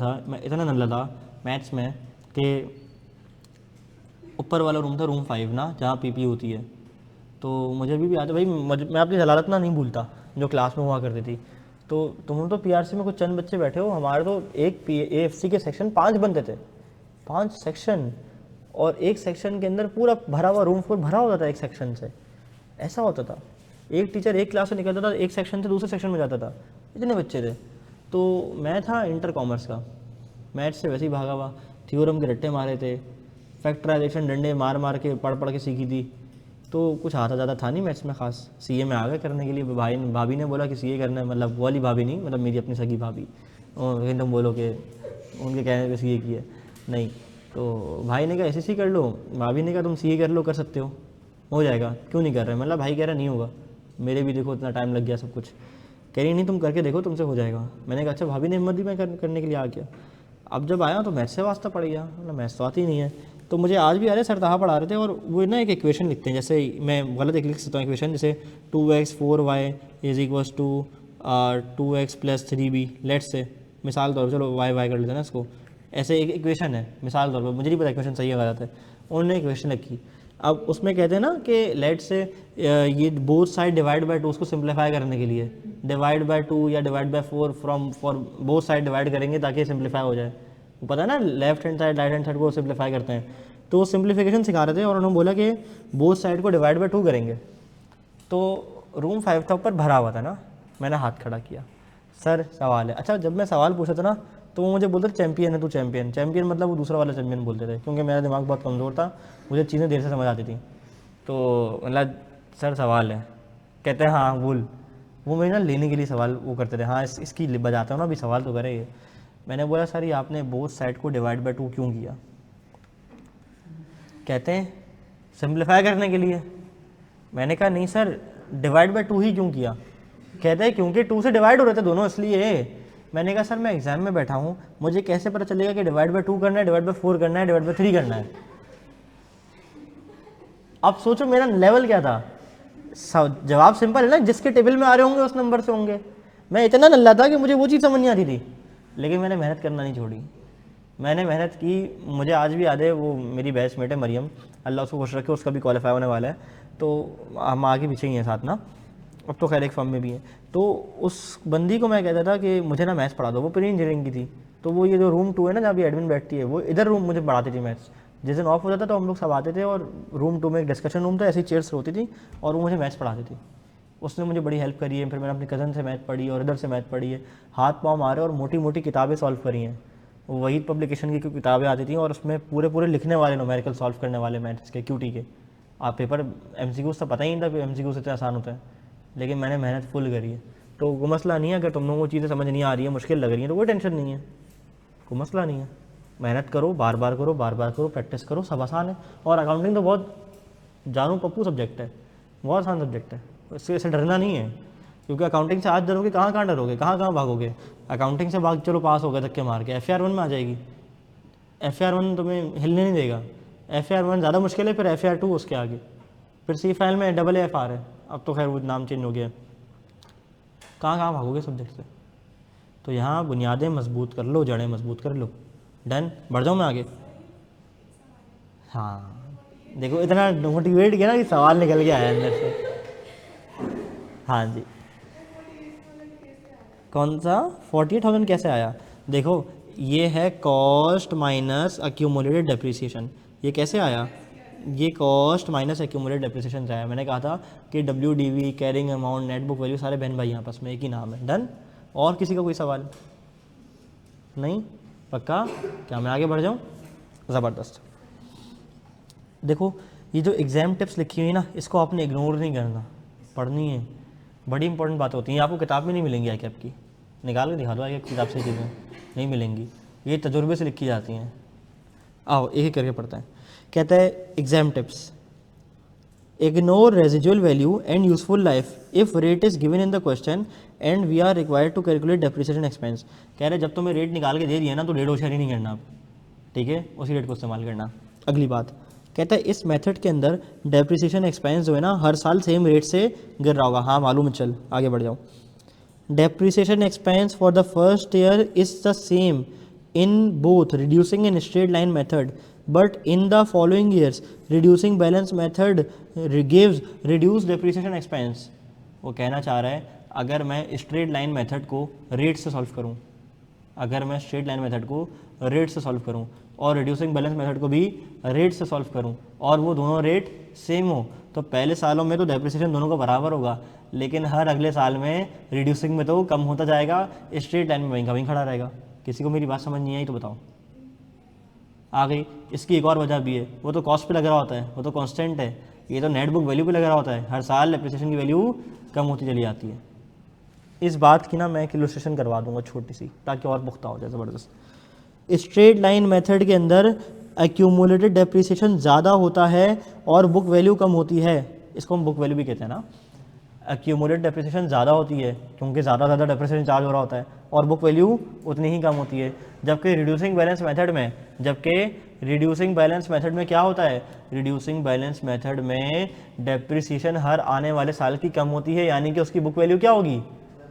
था मैथ्स में कि ऊपर वाला रूम था रूम 5 ना, जहाँ पीपी होती है। तो मुझे अभी भी याद है भाई, मैं अपनी जलालत ना नहीं भूलता जो क्लास में हुआ करती थी। तो तुम तो पीआरसी में कुछ चंद बच्चे बैठे हो, हमारे तो एक एएफसी के सेक्शन 5 बनते थे, 5 सेक्शन, और एक सेक्शन के अंदर पूरा भरा हुआ रूम फुल भरा होता था एक सेक्शन से। ऐसा होता था, एक टीचर एक क्लास से निकलता था, एक सेक्शन से दूसरे सेक्शन में जाता था, इतने बच्चे थे। तो मैं था इंटर कॉमर्स का, मैथ्स से वैसे ही भागा हुआ, थ्योरम के रट्टे मारे थे, फैक्टराइजेशन डंडे मार मार के पढ़ के सीखी थी, तो कुछ आता ज़्यादा था नहीं मैथ्स में ख़ास, सीए में आ गए करने के लिए। भाभी ने बोला कि सीए करना है, मतलब वो वाली भाभी नहीं, मतलब मेरी अपनी सगी भाभी, और लेकिन तुम बोलो कि उनके कहने पे सीए किया नहीं। तो भाई ने कहा एसएससी कर लो, भाभी ने कहा तुम सीए कर लो, कर सकते हो जाएगा, क्यों नहीं कर रहे। मतलब भाई कह रहा नहीं होगा, मेरे भी देखो इतना टाइम लग गया सब कुछ। कह रही नहीं तुम करके देखो तुमसे हो जाएगा। मैंने कहा अच्छा, भाभी ने हिम्मत दी, मैं करने के लिए आ गया। अब जब आया तो मैथ्स से वास्ता पड़ गया, मतलब मैथ्स तो आती नहीं है। तो मुझे आज भी आ रहे सर तहा पढ़ा रहे थे, और वो ना एक इक्वेशन लिखते हैं, जैसे मैं गलत लिख सकता हूँ इक्वेशन, जैसे 2x 4y is equals to 2x plus 3b, let's say मिसाल तौर पर, चलो y कर लेते हैं ना इसको, ऐसे एक इक्वेशन है मिसाल तौर पर, मुझे नहीं पता इक्वेशन सही है गलत है, उन्होंने इक्वेशन लिखी। अब उसमें कहते हैं ना कि लेट से ये बोथ साइड डिवाइड बाय 2, उसको सिंप्लीफाई करने के लिए डिवाइड बाय 2 या divide by 4 from for both side divide करेंगे ताकि सिंप्लीफाई हो जाए। वो पता है ना, left hand side right hand side को सिंप्लीफाई करते हैं। तो सिंप्लीफिकेशन सिखा रहे थे और उन्होंने बोला कि बोथ साइड को डिवाइड बाय 2 करेंगे। तो रूम 5 था, ऊपर भरा हुआ था ना, मैंने हाथ खड़ा किया, सर सवाल है। अच्छा, जब मैं सवाल पूछा था ना तो वो मुझे बोलते चैंपियन है तू, चैंपियन मतलब वो दूसरा वाला चैंपियन बोलते थे, क्योंकि मेरा दिमाग बहुत कमज़ोर था, मुझे चीज़ें देर से समझ आती थी। तो मतलब सर सवाल है, कहते हैं हाँ बोल। वो मेरे ना लेने के लिए सवाल वो करते थे, हाँ इसकी बजाता हूँ ना अभी, सवाल तो करे ये। मैंने बोला सर ये आपने बोथ साइड को डिवाइड बाय 2 क्यों किया। कहते हैं सिंप्लीफाई करने के लिए। मैंने कहा नहीं सर, डिवाइड बाय 2 ही क्यों किया। कहते हैं क्योंकि 2 से डिवाइड हो रहे थे दोनों, इसलिए। मैंने कहा सर मैं एग्जाम में बैठा हूँ, मुझे कैसे पता चलेगा कि डिवाइड बाय 2 करना है, डिवाइड बाय 4 करना है, डिवाइड बाय 3 करना है। अब सोचो मेरा लेवल क्या था। जवाब सिंपल है ना, जिसके टेबल में आ रहे होंगे उस नंबर से होंगे। मैं इतना नल्ला था कि मुझे वो चीज़ समझ नहीं आती थी, लेकिन मैंने मेहनत करना नहीं छोड़ी। मैंने मेहनत की। मुझे आज भी याद है, वो मेरी बैचमेट है मरियम, अल्लाह उसको खुश रखे, उसका भी क्वालिफाई होने वाला है। तो हम आगे पीछे ही हैं साथ ना, अब तो खैर एक फॉर्म में भी है। तो उस बंदी को मैं कहता था कि मुझे ना मैथ्स पढ़ा दो, वो प्री इंजीनियरिंग की थी। तो वो ये जो रूम 2 है ना, जहाँ भी एडमिन बैठती है, वो इधर रूम मुझे पढ़ाती थी मैथ्स। जिस दिन ऑफ हो जाता तो हम लोग सब आते थे, और रूम 2 में एक डिस्कशन रूम था, ऐसी चेयर्स होती थी, और वो मुझे मैथ्स पढ़ाती थी। उसने मुझे बड़ी हेल्प करी है। फिर मैंने अपनी कज़न से मैथ पढ़ी और इधर से मैथ पढ़ी है, हाथ पाँव मारे और मोटी मोटी किताबें सॉल्व करी हैं। वो वही पब्लिकेशन की किताबें आती थी, और उसमें पूरे पूरे लिखने वाले न्यूमेरिकल सॉल्व करने वाले मैथ्स के क्यूटी के। आप पेपर MCQs तो पता ही नहीं था कि MCQs इतने आसान होते हैं, लेकिन मैंने मेहनत फुल करी है। तो वो मसला नहीं है, अगर तुम लोगों को चीज़ें समझ नहीं आ रही है, मुश्किल लग रही है, तो कोई टेंशन नहीं है, कोई मसला नहीं है। मेहनत करो, बार बार करो, बार बार करो, प्रैक्टिस करो, सब आसान है। और अकाउंटिंग तो बहुत जानू पप्पू सब्जेक्ट है, बहुत आसान सब्जेक्ट है, इससे डरना नहीं है। क्योंकि अकाउंटिंग से आज डरोगे, कहाँ कहाँ डरोगे, कहाँ कहाँ भागोगे। अकाउंटिंग से भाग चलो, पास हो गए धक्के मार के, FAR 1 में आ जाएगी। FAR 1 तुम्हें हिलने नहीं देगा। FAR 1 ज़्यादा मुश्किल है, फिर FAR 2 उसके आगे, फिर सी फाइल में AAFR है, अब तो खैर वो नाम चेंज हो गया। कहाँ कहाँ भागोगे सब्जेक्ट से। तो यहाँ बुनियादें मजबूत कर लो, जड़ें मजबूत कर लो। डन, बढ़ जाऊँ मैं आगे। हाँ देखो, इतना मोटिवेट किया ना कि सवाल निकल के आया अंदर से। हाँ जी, कौन सा 48,000 कैसे आया। देखो ये है कॉस्ट माइनस एक्यूमुलेटेड डेप्रिसिएशन। ये कैसे आया, ये कॉस्ट माइनस एक्यूमुलेटेड डेप्रिसिएशन से आया। मैंने कहा था कि WDV, carrying amount, net book value सारे बहन भाई आपस में एक ही नाम है। डन। और किसी का कोई सवाल नहीं, पक्का। क्या मैं आगे बढ़ जाऊँ, ज़बरदस्त। देखो ये जो एग्ज़ाम टिप्स लिखी हुई ना, इसको आपने इग्नोर नहीं करना, पढ़नी है। बड़ी इंपॉर्टेंट बात होती है, आपको किताब में नहीं मिलेंगी आई कैप की, निकाल के दिखा दो आई किताब से, चीज़ें नहीं मिलेंगी, ये तजुर्बे से लिखी जाती हैं। आओ एक एक करके पढ़ते हैं। कहता है exam tips, ignore residual value and useful life if rate is given in the question and we are required to calculate depreciation expense. कह रहे जब तुम्हें रेट निकाल के दे दिया ना तो रेट होशियारी नहीं करना आप, ठीक है, उसी रेट को इस्तेमाल करना। अगली बात कहता है इस मेथड के अंदर डेप्रिसिएशन एक्सपेंस जो है ना हर साल सेम रेट से गिर रहा होगा। हाँ मालूम है, चल आगे बढ़ जाओ। Depreciation expense for the first year is the same in both reducing and straight line method, but in the following years reducing balance method gives reduced depreciation expense। वो कहना चाह रहा है अगर मैं स्ट्रेट लाइन मेथड को रेट से सॉल्व करूं, अगर मैं स्ट्रेट लाइन मेथड को रेट से सॉल्व करूं और रिड्यूसिंग बैलेंस मेथड को भी रेट से सॉल्व करूं और वो दोनों रेट सेम हो, तो पहले सालों में तो डेप्रिसिएशन दोनों का बराबर होगा, लेकिन हर अगले साल में रिड्यूसिंग में तो कम होता जाएगा, स्ट्रेट लाइन में वहीं का वहीं खड़ा रहेगा। किसी को मेरी बात समझ नहीं आई तो बताओ। आ गई। इसकी एक और वजह भी है, वो तो कॉस्ट पे लग रहा होता है, वो तो कांस्टेंट है, ये तो नेट बुक वैल्यू पे लगा रहा होता है, हर साल डेप्रिसिएशन की वैल्यू कम होती चली जाती है। इस बात की ना मैं एक इलस्ट्रेशन करवा दूंगा छोटी सी, ताकि और पुख्ता हो जाए ज़बरदस्त। स्ट्रेट लाइन मेथड के अंदर एक्यूमुलेटेड डेप्रिसिएशन ज़्यादा होता है और बुक वैल्यू कम होती है, इसको हम बुक वैल्यू भी कहते हैं ना। एक्यूमुलेटेड डेप्रिसिएशन ज़्यादा होती है क्योंकि ज़्यादा डेप्रिसिएशन चार्ज हो रहा होता है, और बुक वैल्यू उतनी ही कम होती है। जबकि रिड्यूसिंग बैलेंस मेथड में क्या होता है, रिड्यूसिंग बैलेंस मेथड में डेप्रिसिएशन हर आने वाले साल की कम होती है, यानी कि उसकी बुक वैल्यू क्या होगी,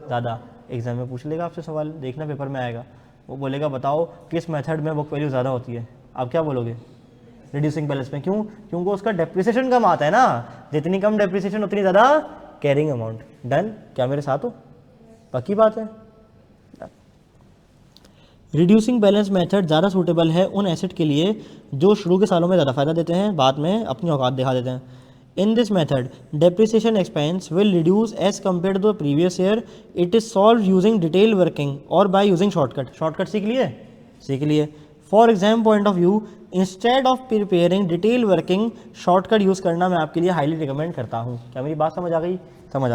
ज़्यादा। एग्जाम में पूछ लेगा आपसे सवाल, देखना पेपर में आएगा, वो बोलेगा बताओ किस मेथड में बुक वैल्यू ज़्यादा होती है, आप क्या बोलोगे, रिड्यूसिंग बैलेंस में। क्यों, क्योंकि उसका डेप्रिसिएशन कम आता है ना, जितनी कम डेप्रिसिएशन उतनी ज़्यादा कैरिंग अमाउंट। डन, क्या मेरे साथ हो, पक्की बात है। रिड्यूसिंग बैलेंस मेथड ज़्यादा सूटेबल है उन एसेट के लिए जो शुरू के सालों में ज़्यादा फायदा देते हैं, बाद में अपनी औकात दिखा देते हैं। In this method depreciation expense will reduce as compare to the previous year. It is solve using detail working और बाय यूजिंग शॉर्टकट सीख लिए। For exam point of view, instead of preparing detail working, shortcut use करना मैं आपके लिए हाईली रिकमेंड करता हूँ। क्या मेरी बात समझ आ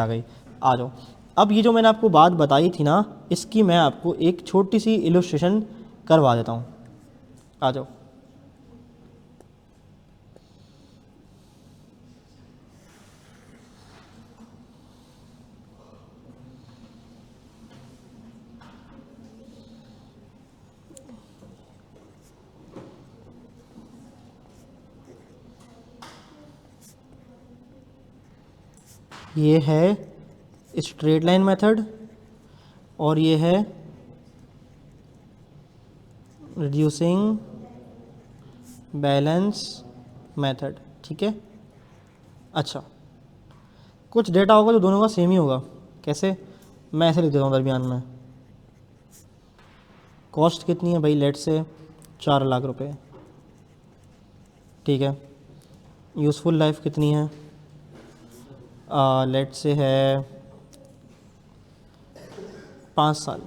गई, आ जाओ। अब ये जो मैंने आपको बात बताई थी ना, इसकी मैं आपको एक छोटी सी इलस्ट्रेशन करवा देता हूँ, आ जाओ। ये है स्ट्रेट लाइन मेथड और ये है रिड्यूसिंग बैलेंस मेथड, ठीक है। अच्छा, कुछ डेटा होगा जो दोनों का सेम ही होगा। कैसे, मैं ऐसे लिख देता हूँ दरमियान में। कॉस्ट कितनी है भाई, लेट से 4 लाख रुपए, ठीक है। यूज़फुल लाइफ कितनी है, लेट से है 5 साल।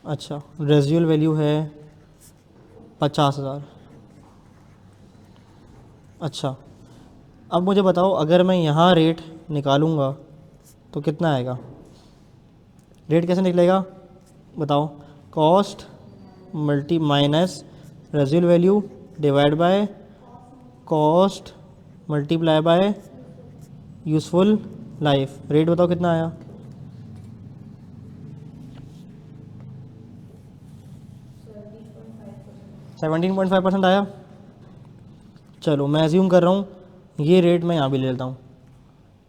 अच्छा, रेजिडुअल वैल्यू है 50,000। अच्छा, अब मुझे बताओ अगर मैं यहाँ रेट निकालूंगा तो कितना आएगा, रेट कैसे निकलेगा बताओ। Cost multi minus residual value divide by cost multiply bye useful life. Rate बताओ कितना आया, $17.5 आया। चलो मैं एज्यूम कर रहा हूँ ये रेट मैं यहाँ भी ले लेता हूँ,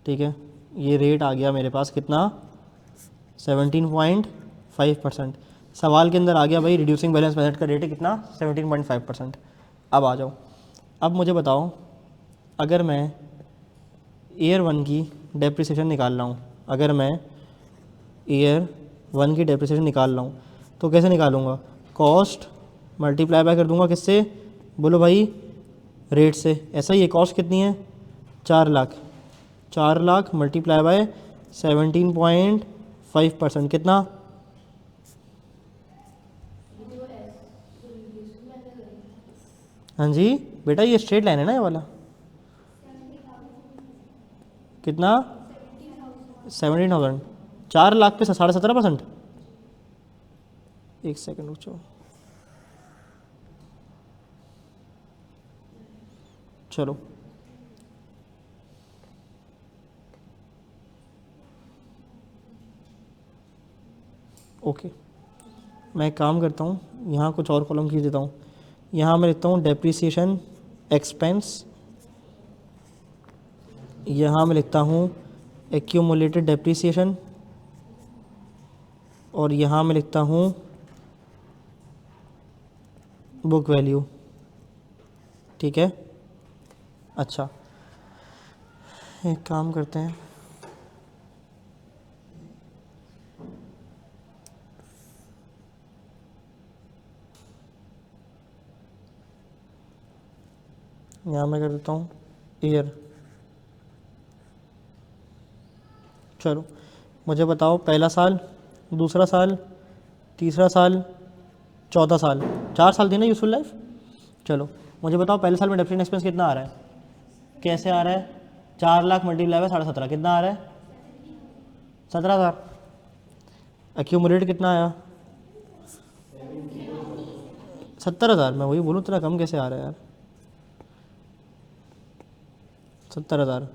ठीक है। ये रेट आ गया मेरे पास कितना, 17.5%। सवाल के अंदर आ गया भाई रिड्यूसिंग बैलेंस मेथड का रेट है कितना, 17.5%। अब आ जाओ, अब मुझे बताओ अगर मैं ईयर 1 की डेप्रिसिएशन निकाल रहा हूँ, अगर मैं ईयर 1 की डेप्रिसिएशन निकाल रहा हूँ तो कैसे निकालूंगा, कॉस्ट मल्टीप्लाई बाय कर दूंगा किससे, बोलो भाई रेट से। ऐसा ही है, कॉस्ट कितनी है 4 लाख, 4 लाख मल्टीप्लाई बाय 17.5% कितना, हाँ जी बेटा ये स्ट्रेट लाइन है ना ये वाला, कितना 17,000, 4 लाख पे 17.5%। एक सेकंड रुक जाओ, चलो ओके, मैं एक काम करता हूँ, यहाँ कुछ और कॉलम खींच देता हूँ। यहाँ मैं लिखता हूँ डेप्रिसिएशन एक्सपेंस, यहाँ मैं लिखता हूँ एक्यूमुलेटेड डेप्रिसिएशन, और यहाँ मैं लिखता हूँ बुक वैल्यू, ठीक है। अच्छा एक काम करते हैं, यहाँ मैं कर देता हूँ ईयर। चलो मुझे बताओ पहला साल, दूसरा साल, तीसरा साल, चौथा साल, 4 साल थी ना यूज़फुल लाइफ। चलो मुझे बताओ पहले साल में डेप्रिसिएशन एक्सपेंस कितना आ रहा है, कैसे आ रहा है, 4 लाख मल्टीप्लाई बाय 17.5 कितना आ रहा है, 17,000। एक्यूमुलेट कितना आया, 70,000। मैं वही बोलूँ तेरा कम कैसे आ रहा है यार, 70,000।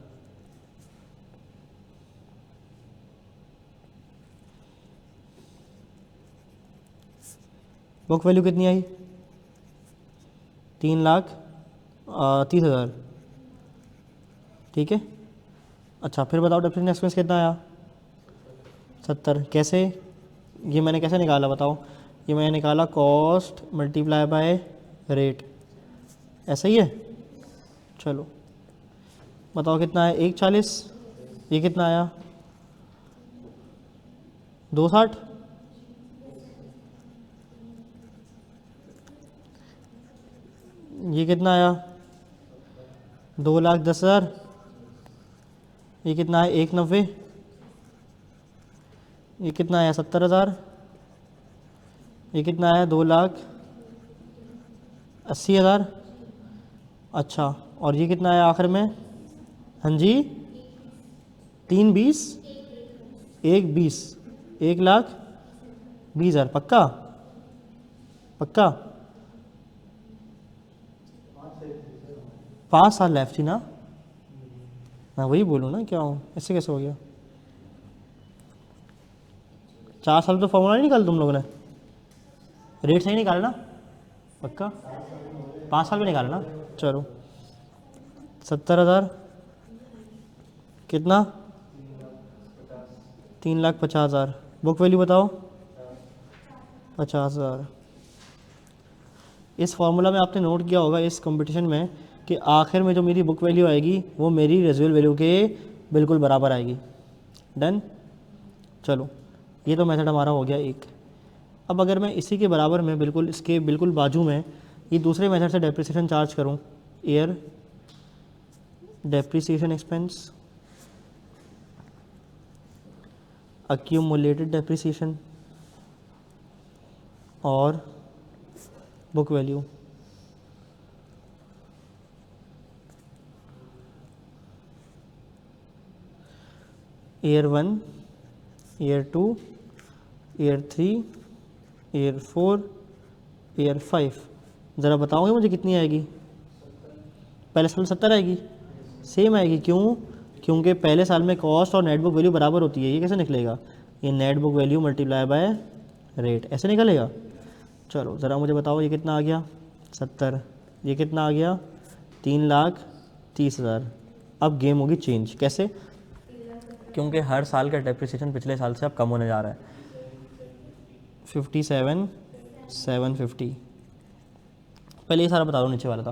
बुक वैल्यू कितनी आई, 3,30,000। ठीक है। अच्छा फिर बताओ डेप्रिसिएशन एक्सपेंस कितना आया, 70। कैसे, ये मैंने कैसे निकाला बताओ, ये मैंने निकाला कॉस्ट मल्टीप्लाई बाय रेट, ऐसा ही है। चलो बताओ कितना है, 140। ये कितना आया, 260। ये कितना आया, 2,10,000। ये कितना है, 190। ये कितना आया, 70,000। ये कितना आया, 2,80,000। अच्छा और ये कितना आया आखिर में, हाँ जी 3,20, 1,20, 1,20,000। पक्का पक्का, 5 साल लेफ्ट थी ना, मैं वही बोलूँ ना क्या हूँ, ऐसे कैसे हो गया। 4 साल तो फॉर्मूला नहीं निकाला तुम लोगों ने, रेट सही निकाला ना, पक्का 5 साल में निकाला ना। चलो 70,000 कितना, 3,50,000। बुक वैल्यू बताओ, 50,000। इस फॉर्मूला में आपने नोट किया होगा इस कंपटीशन में कि आखिर में जो मेरी बुक वैल्यू आएगी वो मेरी रेजिडुअल वैल्यू के बिल्कुल बराबर आएगी। डन। चलो ये तो मेथड हमारा हो गया एक। अब अगर मैं इसी के बराबर में बिल्कुल इसके बिल्कुल बाजू में ये दूसरे मेथड से डेप्रिसिएशन चार्ज करूं, year depreciation expense, accumulated depreciation और book value. Year 1, year 2, year 3, year 4, year 5। ज़रा बताओगे मुझे कितनी आएगी, पहले साल 70 आएगी, सेम आएगी। क्यों, क्योंकि पहले साल में कॉस्ट और नेट बुक वैल्यू बराबर होती है। ये कैसे निकलेगा, ये net book value multiply by rate, ऐसे निकलेगा। चलो ज़रा मुझे बताओ ये कितना आ गया, 70। ये कितना आ गया, 3,30,000। अब गेम होगी चेंज, कैसे, क्योंकि हर साल का डेप्रिसिएशन पिछले साल से अब कम होने जा रहा है। 57,750। पहले ये सारा बता दो, नीचे वाला था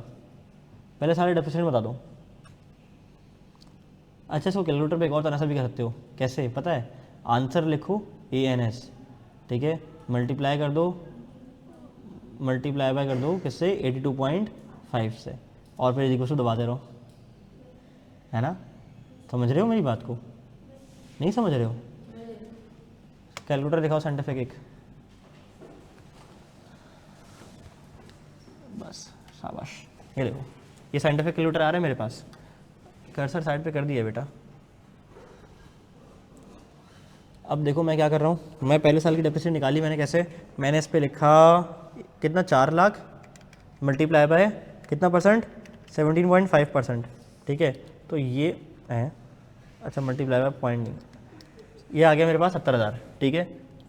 पहले सारे डेप्रिसिएशन बता दो। अच्छा इसको कैलकुलेटर पे एक और तरह से भी कर सकते हो, कैसे पता है, आंसर लिखो ANS, ठीक है, मल्टीप्लाई कर दो, मल्टीप्लाई बाय कर दो किससे, 82.5 से, और फिर इक्वल टू दबाते रहो, है ना। समझ रहे हो मेरी बात को, नहीं समझ रहे हो। कैलकुलेटर दिखाओ साइंटिफिक एक, बस शाबाश। ये देखो ये साइंटिफिक कैलकुलेटर आ रहा है मेरे पास, कर्सर साइड पे कर दिया बेटा। अब देखो मैं क्या कर रहा हूँ, मैं पहले साल की डेप्रिसिएशन निकाली मैंने, कैसे, मैंने इस पे लिखा कितना, 4 लाख मल्टीप्लाई बाय कितना परसेंट, 17.5%, ठीक है। तो ये है, अच्छा मल्टीप्लाई बाय पॉइंट नहीं, ये आ गया मेरे पास 70,000, ठीक है।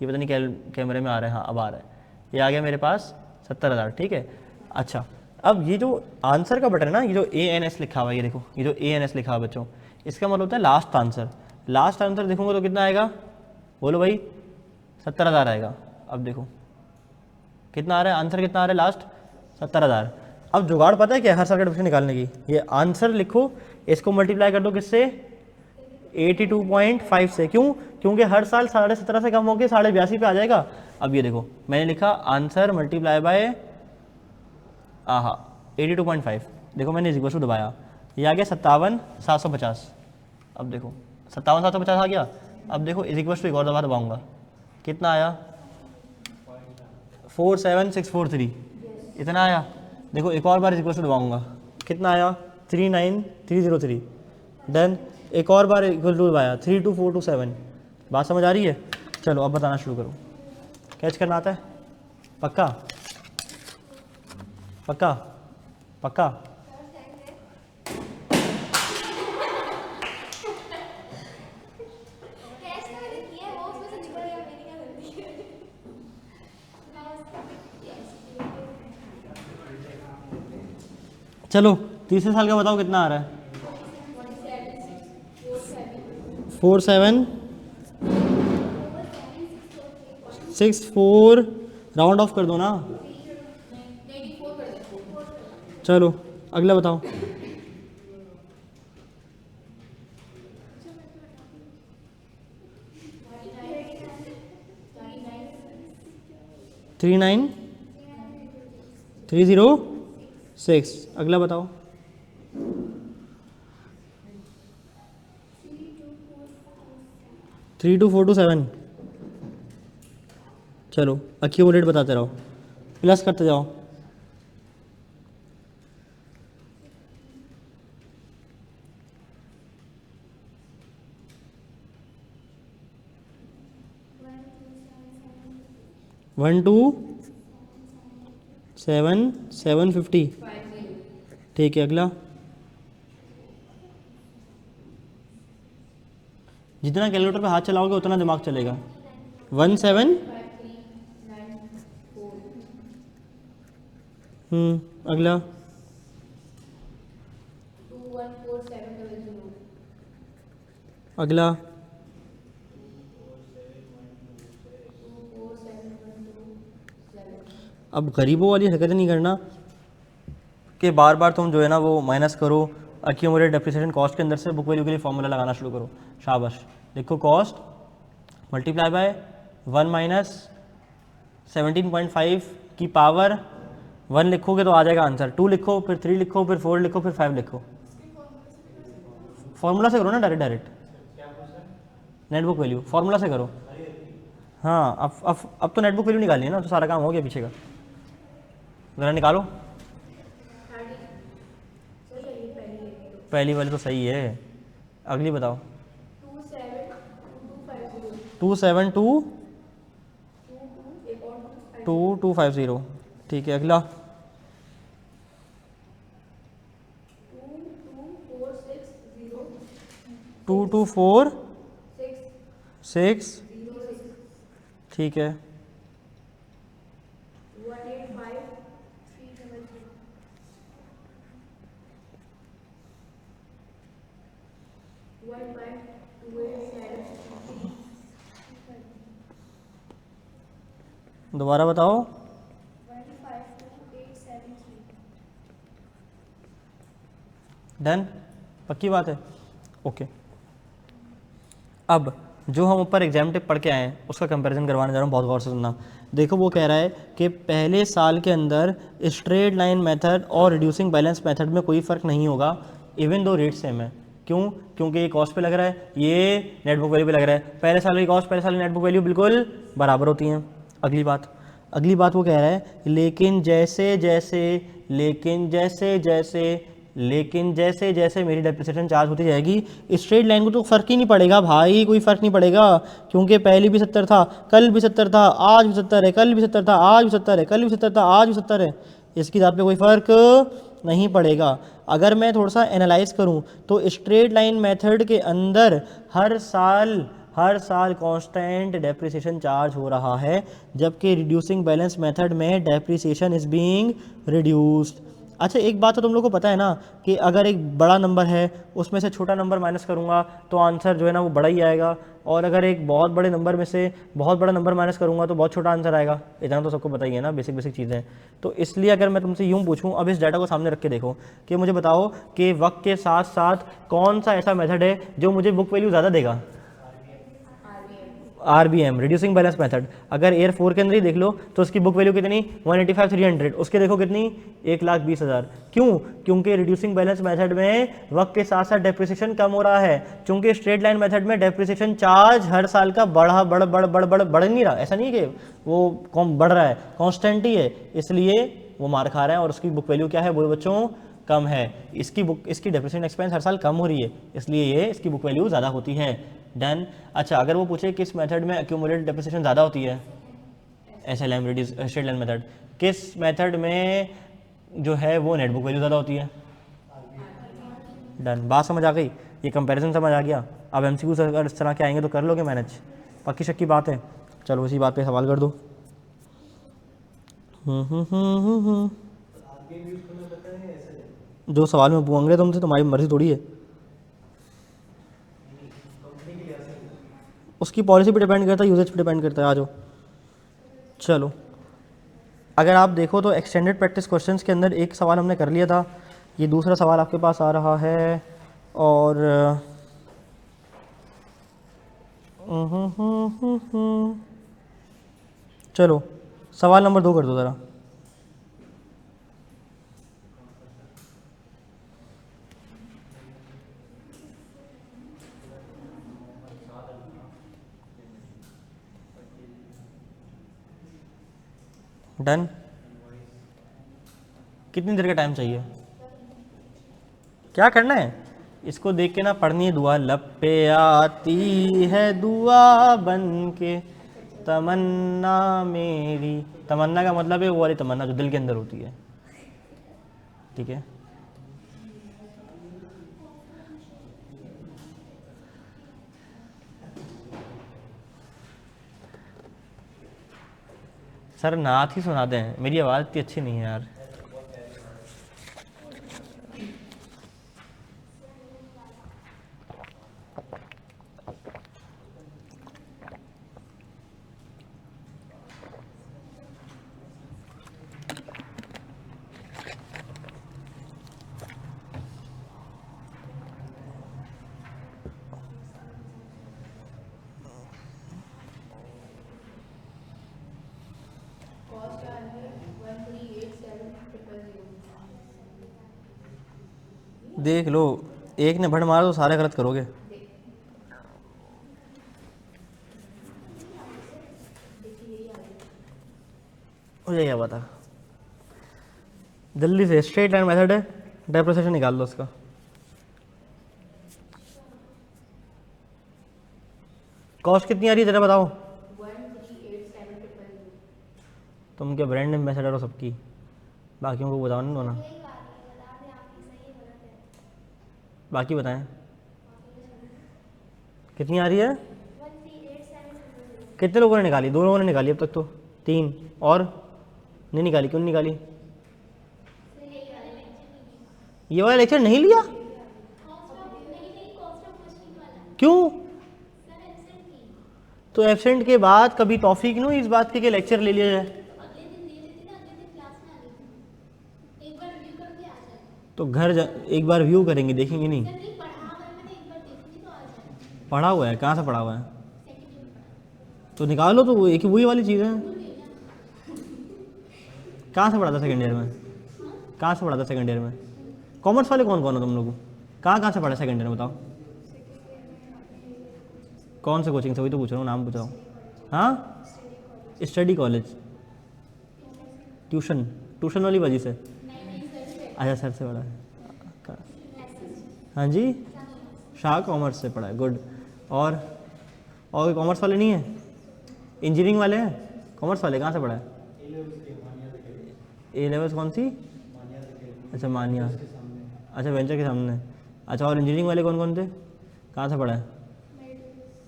ये पता नहीं कैमरे में आ रहा है, हाँ अब आ रहा है, ये आ गया मेरे पास 70,000, ठीक है। अच्छा अब ये जो आंसर का बटन है ना, ये जो ANS लिखा हुआ है, ये देखो ये जो ANS लिखा हुआ है बच्चों, इसका मतलब होता है लास्ट आंसर। लास्ट आंसर देखूंगा तो कितना आएगा, बोलो भाई, 70,000 आएगा। अब देखो कितना आ रहा है आंसर, कितना आ रहा है लास्ट, 70,000। अब जुगाड़ पता है क्या, हर साल का डेप्रिसिएशन निकालने की, ये आंसर लिखो, इसको मल्टीप्लाई कर दो किससे, 82.5 से। क्यों, क्योंकि हर साल 17.5 से कम होकर 82.5 पे आ जाएगा। अब ये देखो मैंने लिखा आंसर मल्टीप्लाई बाय 82.5, देखो मैंने इक्वल टू दबाया, ये आ गया 57,750। अब देखो 57,750 आ गया। अब देखो इक्वल टू एक और दबाऊंगा, कितना आया, 47,643, इतना आया। देखो एक और बार इक्वल टू दबाऊंगा, कितना आया, 39303। देन एक और बार इक्वल टू आया 32427। बात समझ आ रही है? चलो अब बताना शुरू करो। कैच करना आता है? पक्का पक्का पक्का? चलो तीसरे साल का बताओ कितना आ रहा है? 4764, राउंड ऑफ कर दो ना। चलो अगला बताओ। थ्री 9306। अगला बताओ। 32427। चलो एक्यूमुलेट बताते रहो, प्लस करते जाओ। One two 750। ठीक है अगला। जितना कैलकुलेटर पे हाथ चलाओगे उतना दिमाग चलेगा। 17। अगला। 214,700। अगला। 247,207। अब गरीबों वाली हरकत नहीं करना कि बार बार तुम जो है ना वो माइनस करो एक्यूमुलेट डेप्रिसिएशन कॉस्ट के अंदर से बुक वैल्यू के लिए फॉर्मूला लगाना शुरू करो। शाबाश। देखो कॉस्ट मल्टीप्लाई बाय 1 माइनस 17.5 की पावर 1 लिखोगे तो आ जाएगा आंसर। 2 लिखो, फिर 3 लिखो, फिर 4 लिखो, फिर 5 लिखो। फॉर्मूला से करो ना, डायरेक्ट नेटबुक वैल्यू फॉर्मूला से करो। हाँ अब तो नेटबुक वैल्यू निकालनी है ना, तो सारा काम हो गया पीछे का। ज़रा निकालो। पहली वाली तो सही है। अगली बताओ। 2722250। ठीक है अगला। 224,6। ठीक है। 185,373। दोबारा बताओ। 152,873। डन? पक्की बात है? ओके। अब जो हम ऊपर एग्जाम टिप पढ़ के आए हैं उसका कंपैरिजन करवाने जा रहा हूँ, बहुत गौर से सुनना। देखो वो कह रहा है कि पहले साल के अंदर स्ट्रेट लाइन मेथड और रिड्यूसिंग बैलेंस मेथड में कोई फ़र्क नहीं होगा इवन दो रेट सेम है। क्यों? क्योंकि ये कॉस्ट पे लग रहा है, ये नेटबुक वैल्यू पे लग रहा है। पहले साल की कॉस्ट पहले साल की नेटबुक वैल्यू बिल्कुल बराबर होती हैं। अगली बात वो कह रहा है लेकिन जैसे जैसे मेरी डेप्रिसिएशन चार्ज होती जाएगी स्ट्रेट लाइन को तो फ़र्क ही नहीं पड़ेगा भाई, कोई फ़र्क नहीं पड़ेगा। क्योंकि पहले भी 70 था, कल भी 70 था, आज भी 70 है, कल भी 70 था, आज भी 70 है, कल भी 70 था, आज भी 70 है। इसकी बात पे कोई फ़र्क नहीं पड़ेगा। अगर मैं थोड़ा सा एनालाइज करूं तो स्ट्रेट लाइन मेथड के अंदर हर साल कांस्टेंट डेप्रिसिएशन चार्ज हो रहा है, जबकि रिड्यूसिंग बैलेंस मेथड में डेप्रिसिएशन इज बीइंग रिड्यूस्ड। अच्छा एक बात तो तुम लोग को पता है ना कि अगर एक बड़ा नंबर है उसमें से छोटा नंबर माइनस करूंगा तो आंसर जो है ना वो बड़ा ही आएगा, और अगर एक बहुत बड़े नंबर में से बहुत बड़ा नंबर माइनस करूंगा तो बहुत छोटा आंसर आएगा। इतना तो सबको पता ही है ना, बेसिक चीज़ें। तो इसलिए अगर मैं तुमसे यूँ पूछूं, अब इस डाटा को सामने रख के देखो कि मुझे बताओ कि वक्त के साथ साथ कौन सा ऐसा मेथड है जो मुझे बुक वैल्यू ज़्यादा देगा? RBM, reducing balance method. अगर एयर 4 के अंदर ही देख लो तो उसकी बुक वैल्यू कितनी? 185,300। उसके देखो कितनी? 1,20,000। क्यों? क्योंकि रिड्यूसिंग बैलेंस मेथड में वक्त के साथ साथ डेप्रिसिएशन कम हो रहा है, क्योंकि स्ट्रेट लाइन मेथड में डेप्रिसिएशन चार्ज हर साल का बढ़ नहीं रहा। ऐसा नहीं है कि वो कम बढ़ रहा है, कॉन्स्टेंट ही है, इसलिए वो मार खा रहा है और उसकी बुक वैल्यू क्या है? वो बच्चों कम है। इसकी डेप्रिसिएशन एक्सपेंस हर साल कम हो रही है, इसलिए ये इसकी बुक वैल्यू ज़्यादा होती है। डन। अच्छा, अगर वो पूछे किस मेथड में एक्यूमुलेटेड डेप्रिसिएशन ज़्यादा होती है, SLM reduce straight line method, किस मेथड में जो है वो नेट बुक वैल्यू ज़्यादा होती है। डन, बात समझ आ गई, ये कंपैरिजन समझ आ गया। अब MCQ अगर इस तरह के आएंगे तो कर लोगे मैनेज, पक्की शक्की बात है। चलो उसी बात पे सवाल कर दो। जो सवाल में पूछूंगे तुमसे, तुम्हारी मर्जी थोड़ी है, उसकी पॉलिसी पे डिपेंड करता है, यूजेज पे डिपेंड करता है। आ जाओ। चलो, अगर आप देखो तो एक्सटेंडेड प्रैक्टिस क्वेश्चंस के अंदर एक सवाल हमने कर लिया था, ये दूसरा सवाल आपके पास आ रहा है। और चलो सवाल नंबर 2 कर दो ज़रा। डन। कितनी देर का टाइम चाहिए, क्या करना है, इसको देख के ना पढ़नी है दुआ। लब पे आती है दुआ बन के तमन्ना मेरी। तमन्ना का मतलब है वो वाली तमन्ना जो दिल के अंदर होती है, ठीक है। सर नात ही सुना दें, मेरी आवाज़ इतनी अच्छी नहीं है यार। देख लो, एक ने भड़ मारा तो सारे गलत करोगे। मुझे क्या पता, जल्दी से। स्ट्रेट लाइन मेथड है, डेप्रिसिएशन निकाल लो उसका। कॉस्ट कितनी आ रही है जरा बताओ। 138,700। तुम क्या ब्रांड एम्बेसडर हो सबकी, बाकियों को बताओ नहीं ना। बाकी बताएं कितनी आ रही है। कितने लोगों ने निकाली, 2 लोगों ने निकाली अब तक तो, 3 और नहीं निकाली। क्यों नहीं निकाली, ये वाला लेक्चर नहीं लिया क्यों। तो एब्सेंट के बाद कभी तौफीक नहीं हुई इस बात की कि लेक्चर ले लिया जाए। तो घर एक बार व्यू करेंगे, देखेंगे नहीं। पढ़ा हुआ है, कहाँ से पढ़ा हुआ है, तो निकालो। तो एक वही वाली चीज़ है। कहाँ से पढ़ा था सेकेंड ईयर में, कहाँ से पढ़ा था सेकेंड ईयर में। कॉमर्स वाले कौन कौन हो तुम लोग, कहाँ से पढ़ा सेकेंड ईयर में बताओ। कौन से कोचिंग से, वही तो पूछ रहा हूँ, नाम पूछ रहा हूँ। हाँ, स्टडी कॉलेज, ट्यूशन वाली वजह से। अच्छा, सर से पढ़ा है। हाँ जी, शाह कॉमर्स से पढ़ा है, गुड। और कॉमर्स वाले नहीं है, इंजीनियरिंग वाले हैं। कॉमर्स वाले कहाँ से पढ़ा है, ए लेवल्स कौन सी। अच्छा, मानिया, अच्छा वेंचर के सामने। अच्छा, और इंजीनियरिंग वाले कौन कौन थे, कहाँ से पढ़ा है।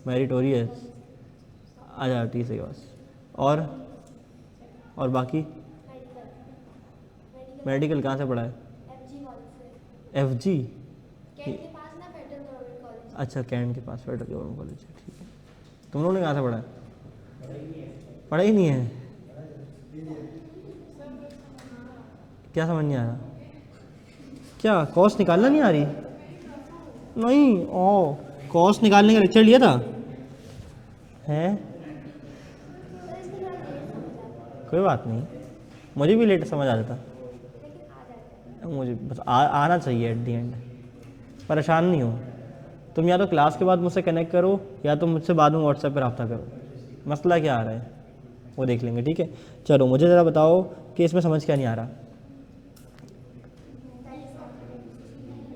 मेरिटोरियस, अच्छा 30 के पास। और बाकी मेडिकल कहाँ से पढ़ा है, FG। अच्छा, कैंट के पास फेडरल गवर्नमेंट कॉलेज, ठीक है। तुम लोगों ने कहाँ से पढ़ा है, पढ़ा ही नहीं है। क्या समझ नहीं आ रहा, क्या कॉस्ट निकालना नहीं आ रही। नहीं, ओ कॉस्ट निकालने का लेक्चर लिया था हैं। कोई बात नहीं, मुझे भी लेट समझ आ जाता, मुझे बस आना चाहिए एट दी एंड। परेशान नहीं हो तुम, या तो क्लास के बाद मुझसे कनेक्ट करो या तो मुझसे बाद में व्हाट्सएप पर रब्ता करो। मसला क्या आ रहा है वो देख लेंगे, ठीक है। चलो मुझे ज़रा बताओ कि इसमें समझ क्या नहीं आ रहा।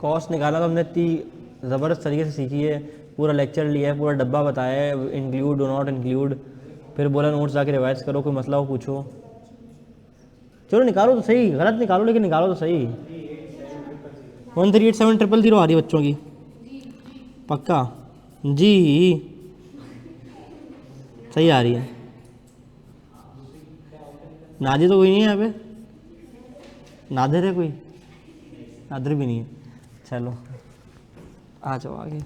कॉस्ट निकाला तो हमने इतनी ज़बरदस्त तरीके से सीखी है, पूरा लेक्चर लिया है, पूरा डब्बा बताया है, इंक्लूड डो नॉट इंक्लूड, फिर बोला नोट्स जाके रिवाइज करो, कोई मसला हो पूछो। चलो निकालो तो सही, गलत निकालो लेकिन निकालो तो सही। 1387000 आ रही है बच्चों की, पक्का जी सही आ रही है। नादिर तो कोई नहीं है यहाँ पे, नादिर है कोई? नादिर भी नहीं है। चलो आ जाओ आगे।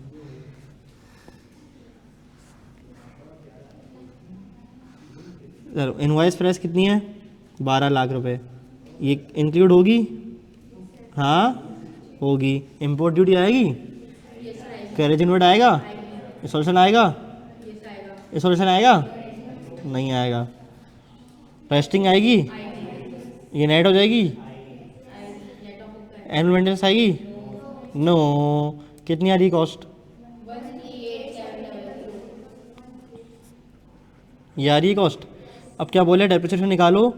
चलो इनवॉइस प्राइस कितनी है? 12 लाख रुपए। ये इंक्लूड होगी? हाँ होगी। इम्पोर्ट ड्यूटी आएगी? कैरेज इनवर्ट आएगा? इंस्टॉलेशन आएगा? इंस्टॉलेशन आएगा? नहीं आएगा। टेस्टिंग आएगी? ये नेट हो जाएगी? एनुअल मेंटेनेंस आएगी? नो। कितनी आ रही कॉस्ट? ये आ रही है कॉस्ट। अब क्या बोले, डेप्रिसिएशन निकालो।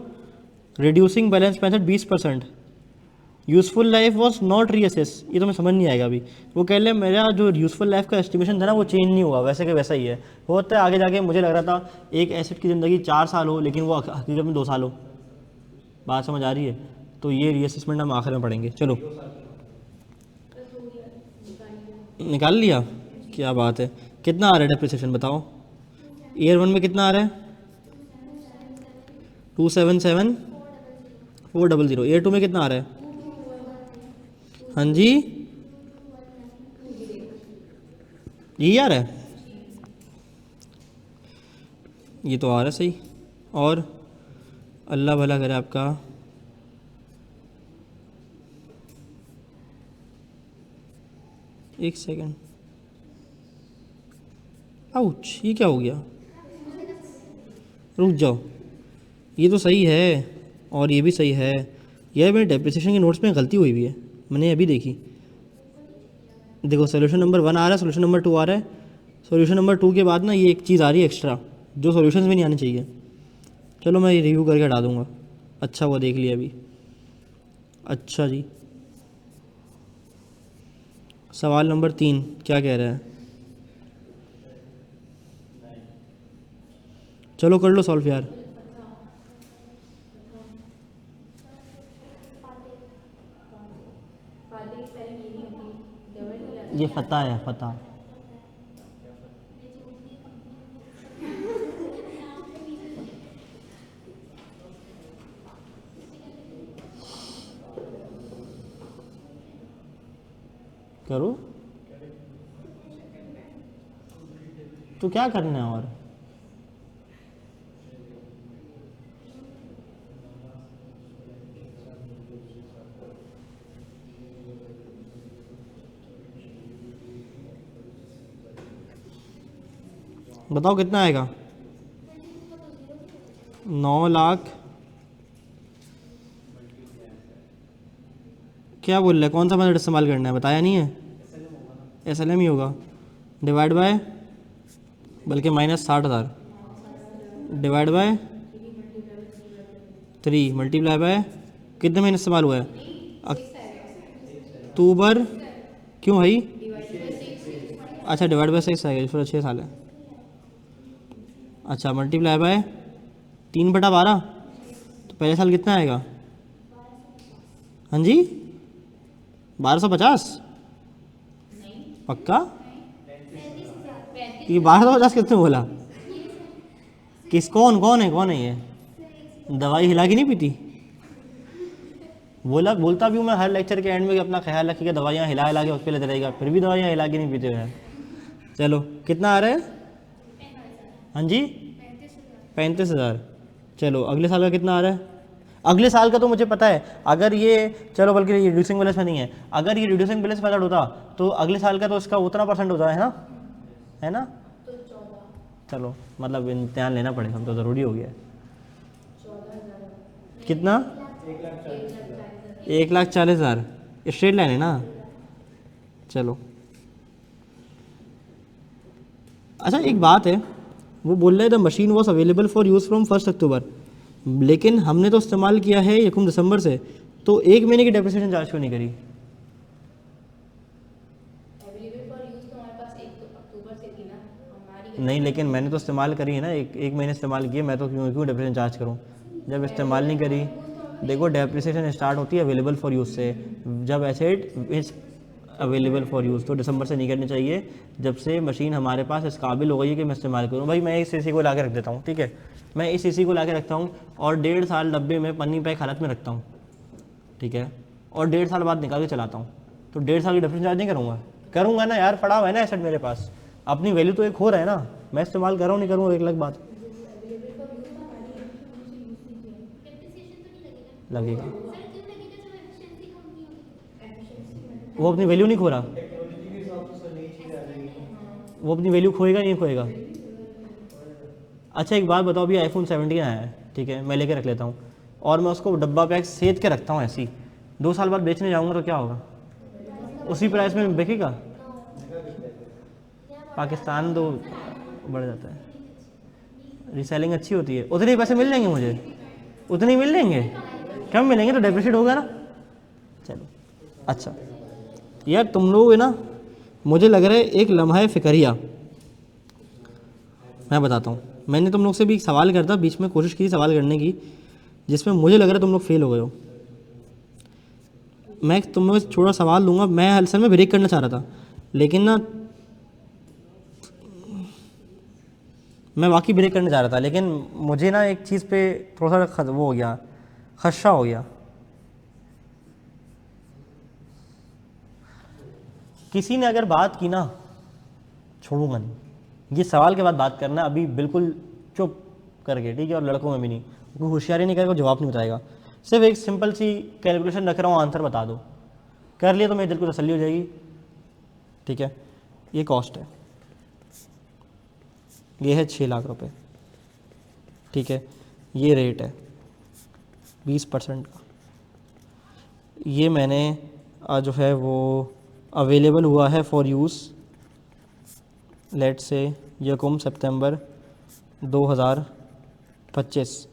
Reducing balance method 20%। Useful life was not reassess, ये तो मैं समझ नहीं आएगा अभी। वो कह ले मेरा जो यूज़फुल लाइफ का एस्टिमेशन था ना वो चेंज नहीं हुआ, वैसे के वैसा ही है। होता है आगे जाके मुझे लग रहा था एक एसेट की ज़िंदगी 4 साल हो, लेकिन वो हकीकत में 2 साल हो। बात समझ आ रही है? तो ये रीअसेसमेंट हम आखिर में पढ़ेंगे। चलो निकाल लिया, क्या बात है। कितना आ रहा है डेप्रिसिएशन बताओ? ईयर 1 में कितना आ रहा है? 277,400। ईयर 2 में कितना आ रहा है? हाँ जी यही आ रहा है, ये तो आ रहा है सही। और अल्लाह भला करे आपका। एक सेकंड, आउच, ये क्या हो गया? रुक जाओ, ये तो सही है और ये भी सही है। यह मेरे डेप्रिसिएशन के नोट्स में गलती हुई भी है, मैंने अभी देखी। देखो सोल्यूशन नंबर 1 आ रहा है, सोल्यूशन नंबर 2 आ रहा है। सोल्यूशन नंबर 2 के बाद ना ये एक चीज़ आ रही है एक्स्ट्रा, जो सॉल्यूशंस में नहीं आनी चाहिए। चलो मैं ये रिव्यू करके हटा दूँगा। अच्छा वो देख लिया अभी। अच्छा जी, सवाल नंबर 3 क्या कह रहा है? चलो कर लो सॉल्व यार। ये फतह है, फतह। करो तो क्या करना है और? बताओ कितना आएगा? 9 लाख। क्या बोल रहे हैं, कौन सा मेथड इस्तेमाल करना है? बताया नहीं है। SLM ही होगा। डिवाइड बाय, बल्कि -60,000 डिवाइड बाय 3 मल्टीप्लाई बाय, कितने महीने इस्तेमाल हुआ है? अक्टूबर। क्यों भाई? अच्छा डिवाइड बाय 6 आएगा, फिर 6 साल है। अच्छा मल्टीप्लाई बाय 3/12, तो पहले साल कितना आएगा? हाँ जी 1250। पक्का? ये 1250 किसने बोला? कौन है ये? दवाई हिला के नहीं पीती? बोलता भी हूँ मैं हर लेक्चर के एंड में कि अपना ख्याल रखिएगा, दवाइयाँ हिला के उस पर लेते रहेगा, फिर भी दवाइयाँ हिला के नहीं पीते हुए। चलो कितना आ रहा है? हाँ जी 35,000। चलो अगले साल का कितना आ रहा है? अगले साल का तो मुझे पता है। अगर ये चलो बल्कि ये रिड्यूसिंग बैलेंस में नहीं है, अगर ये रिड्यूसिंग बैलेंस मेथड होता तो अगले साल का तो इसका उतना % होता है ना? चलो मतलब इम्तिहान लेना पड़ेगा, हम तो ज़रूरी हो गया है। कितना? 1,40,000। स्ट्रेट लाइन है ना? चलो अच्छा एक बात है, वो बोल रहे थे machine was available for use from 1 अक्टूबर, लेकिन हमने तो इस्तेमाल किया है 1 दिसंबर से, तो 1 महीने की डेप्रिसिएशन चार्ज क्यों नहीं करी? अवेलेबल फॉर यूज़ तो हमारे पास 1 अक्टूबर से थी ना हमारी। नहीं, लेकिन मैंने तो इस्तेमाल करी है ना, एक महीने इस्तेमाल किए, मैं तो क्यों क्यों डिप्रेशन चार्ज करूँ जब इस्तेमाल नहीं करी। देखो डेप्रिसिएशन स्टार्ट होती है अवेलेबल फॉर यूज़ से, जब asset is available for use, तो दिसंबर से नहीं करनी चाहिए, जब से मशीन हमारे पास इस काबिल हो गई है कि मैं इस्तेमाल करूँ। भाई मैं इस सीसी को ला के रख देता हूँ, ठीक है, मैं इस सीसी को ला के रखता हूँ और 1.5 साल डब्बे में पन्नी पैक हालत में रखता हूँ, ठीक है, और 1.5 साल बाद निकाल के चलाता हूँ, तो 1.5 साल की डिफरेंस चार्ज नहीं करूँगा? करूँगा ना यार, पड़ा हुआ है ना एसेट मेरे पास, अपनी वैल्यू तो एक हो रहा है ना, मैं इस्तेमाल कर रहा हूँ नहीं करूँगा एक अलग बात। अवेलेबल फॉर यूज़ तो हमारी यूज़ कीजिए। डेप्रिसिएशन तो नहीं लगेगा लगेगा, सर? क्यों लगेगा जब एफिशिएंसी कम नहीं होगी? एफिशिएंसी में वो अपनी वैल्यू नहीं खो रहा, टेक्नोलॉजी के हिसाब से सर नई चीज़ आ जाएगी। वो अपनी वैल्यू खोएगा नहीं खोएगा। अच्छा एक बात बताओ, अभी आईफोन 17 आया है, ठीक है, मैं लेके रख लेता हूँ और मैं उसको डब्बा पैक सेद के रखता हूँ ऐसे ही, 2 साल बाद बेचने जाऊँगा तो क्या होगा? उसी प्राइस में बिकेगा? पाकिस्तान तो बढ़ जाता है, रीसेलिंग अच्छी होती है, उतने ही पैसे मिल जाएंगे मुझे, उतने ही मिल जाएंगे, कम मिलेंगे तो डेप्रिशिएट होगा ना। चलो अच्छा यार, तुम लोग है ना, मुझे लग रहा है एक लम्हा फ़िक्रिया, मैं बताता हूँ, मैंने तुम लोग से भी एक सवाल करता बीच में, कोशिश की सवाल करने की, जिसमें मुझे लग रहा है तुम लोग फेल हो गए हो। मैं तुम लोग से छोटा सवाल दूंगा, मैं असल में ब्रेक करना चाह रहा था, लेकिन ना मैं वाकई ब्रेक करना चाह रहा था, लेकिन मुझे ना एक चीज़ पे थोड़ा सा वो हो गया, खदशा हो गया। किसी ने अगर बात की ना, छोड़ूंगा नहीं, ये सवाल के बाद बात करना, अभी बिल्कुल चुप करके, ठीक है, और लड़कों में भी नहीं, कोई होशियारी नहीं करेगा, जवाब नहीं बताएगा, सिर्फ एक सिंपल सी कैलकुलेशन रख रहा हूँ, आंसर बता दो, कर लिया तो मेरे दिल को तसल्ली हो जाएगी, ठीक है। ये कॉस्ट है, ये है 6 लाख रुपए, ठीक है, ये रेट है 20% का, ये मैंने जो है वो अवेलेबल हुआ है फॉर यूज़, लेट से यकम सितंबर 2025,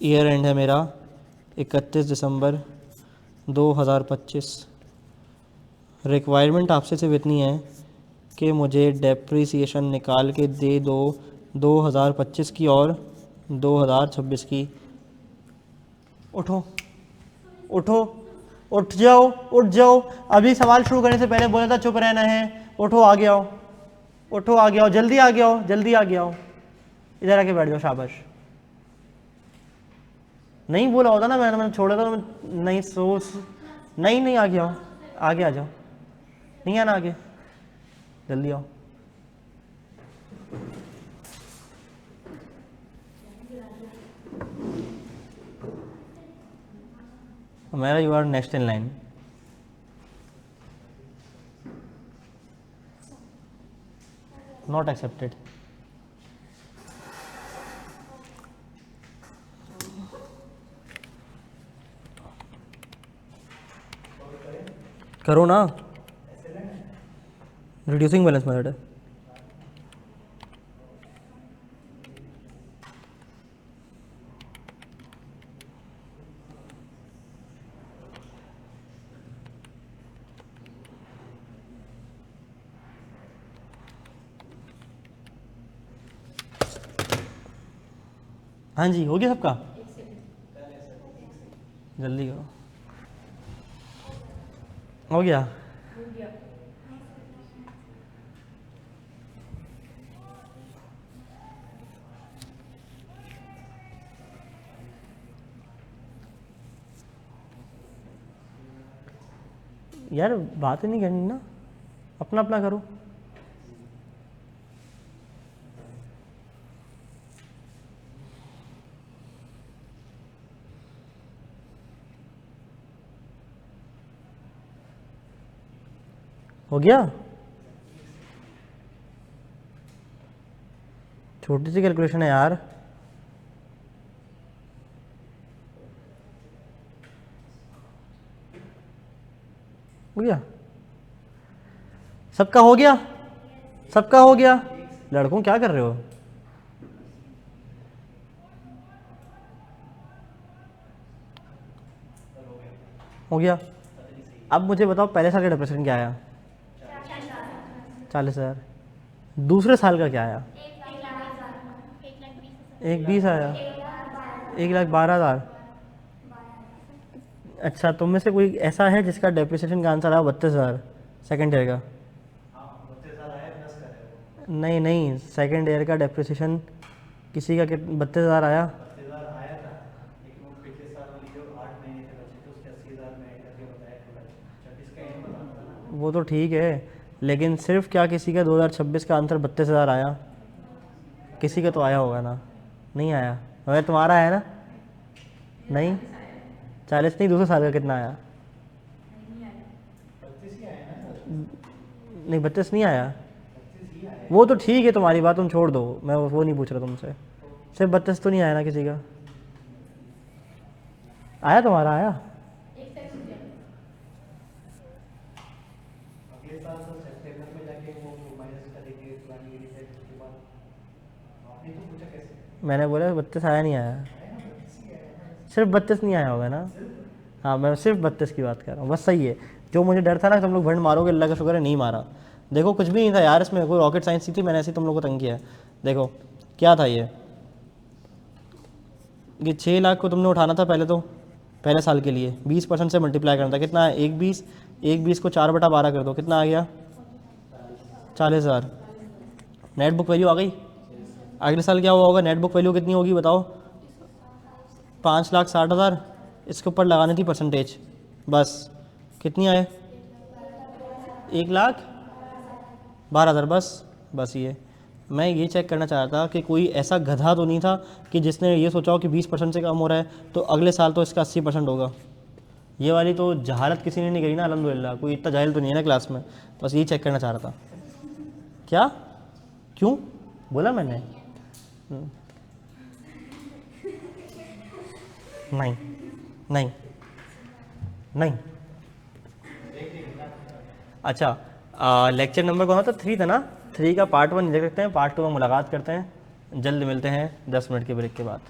ईयर एंड है मेरा 31 दिसंबर 2025। रिक्वायरमेंट आपसे सिर्फ इतनी है कि मुझे डेप्रिसिएशन निकाल के दे दो 2025 की और 2026 की। उठो उठो, उठ जाओ उठ जाओ, अभी सवाल शुरू करने से पहले बोला था चुप रहना है, उठो आगे आओ, उठो आगे आओ, जल्दी आगे आओ, जल्दी आगे आओ, इधर आके बैठ जाओ, शाबाश। नहीं बोला होता ना, मैंने छोड़ा था, नहीं सोच, नहीं नहीं आगे आओ, आगे आ जाओ, नहीं आना आगे, जल्दी आओ। मेरा you are next in line. Not accepted. करो ना, रिड्यूसिंग बैलेंस मेथड है। हाँ जी, हो गया सबका, जल्दी करो, हो गया। यार बात ही नहीं करनी ना, अपना अपना करो। हो गया, छोटी सी कैलकुलेशन है यार। हो गया, सबका हो गया, सबका हो गया। लड़कों क्या कर रहे हो? हो गया, अब मुझे बताओ पहले साल का डेप्रिसिएशन क्या आया? 40,000। दूसरे साल का क्या आया? 1,20,000 आया। 1,12,000। अच्छा, तुम में से कोई ऐसा है जिसका डेप्रिसिएशन का आंसर आया 32,000 सेकेंड ईयर का? हाँ 32,000 आया प्लस का है वो। नहीं नहीं, सेकेंड ईयर का डेप्रिसिएशन किसी का 32,000 आया? 32,000 आया था, लेकिन वो पिछले साल वाली जो 8 महीने थे बचे थे उसके 80,000 में ऐड करके बताया टोटल 26 का एंड बताना था ना। वो तो ठीक है, लेकिन सिर्फ क्या किसी का 2026 का आंसर 32,000 आया? किसी का तो आया होगा ना? नहीं आया? मगर तुम्हारा आया ना? नहीं, 40 नहीं, दूसरे साल का कितना आया? 32 ही आया ना। नहीं 32 नहीं आया। 32 ही आया। वो तो ठीक है, तुम्हारी बात तुम छोड़ दो, मैं वो नहीं पूछ रहा तुमसे। सिर्फ 32 तो नहीं आया ना किसी का? आया तुम्हारा? आया? एक सेकंड रुकिए। अगले साल तो सेप्टेम्बर में जाके वो माइनस करेंगे पुरानी गिरी से उसके बाद। आपने तो पूछा कैसे? मैंने बोला 32 आया नहीं आया? आया ना 32 ही आया ना। सिर्फ 32 नहीं आया होगा ना? हाँ, मैं सिर्फ 32 की बात कर रहा हूँ, बस सही है। जो मुझे डर था ना कि तुम लोग भंड मारोगे, अल्लाह का शुक्र है नहीं मारा। देखो कुछ भी नहीं था यार, इसमें कोई रॉकेट साइंस नहीं थी, मैंने ऐसे ही तुम लोग को तंग किया है। देखो क्या था ये 6 लाख को तुमने उठाना था पहले, तो पहले साल के लिए 20% से मल्टीप्लाई करना था। कितना है? 1,20 को 4/12 कर दो, कितना आ गया? 40,000। नेट बुक वैल्यू आ गई। अगले साल क्या हुआ होगा? नेट बुक वैल्यू कितनी होगी बताओ? 5,60,000। इसके ऊपर लगानी थी परसेंटेज, बस कितनी आए? 1,12,000। बस ये मैं ये चेक करना चाह रहा था कि कोई ऐसा गधा तो नहीं था कि जिसने ये सोचा हो कि 20% से कम हो रहा है तो अगले साल तो इसका 80% होगा। ये वाली तो जहालत किसी ने नहीं करी ना, अल्हम्दुलिल्लाह। कोई इतना जाहिल तो नहीं है ना क्लास में, बस ये चेक करना चाह रहा था। क्या? क्यों बोला मैंने? नहीं नहीं नहीं। अच्छा, लेक्चर नंबर कौन था? 3 था ना? 3 का पार्ट 1 देख सकते हैं, पार्ट 2 में मुलाकात करते हैं। जल्द मिलते हैं 10 मिनट के ब्रेक के बाद।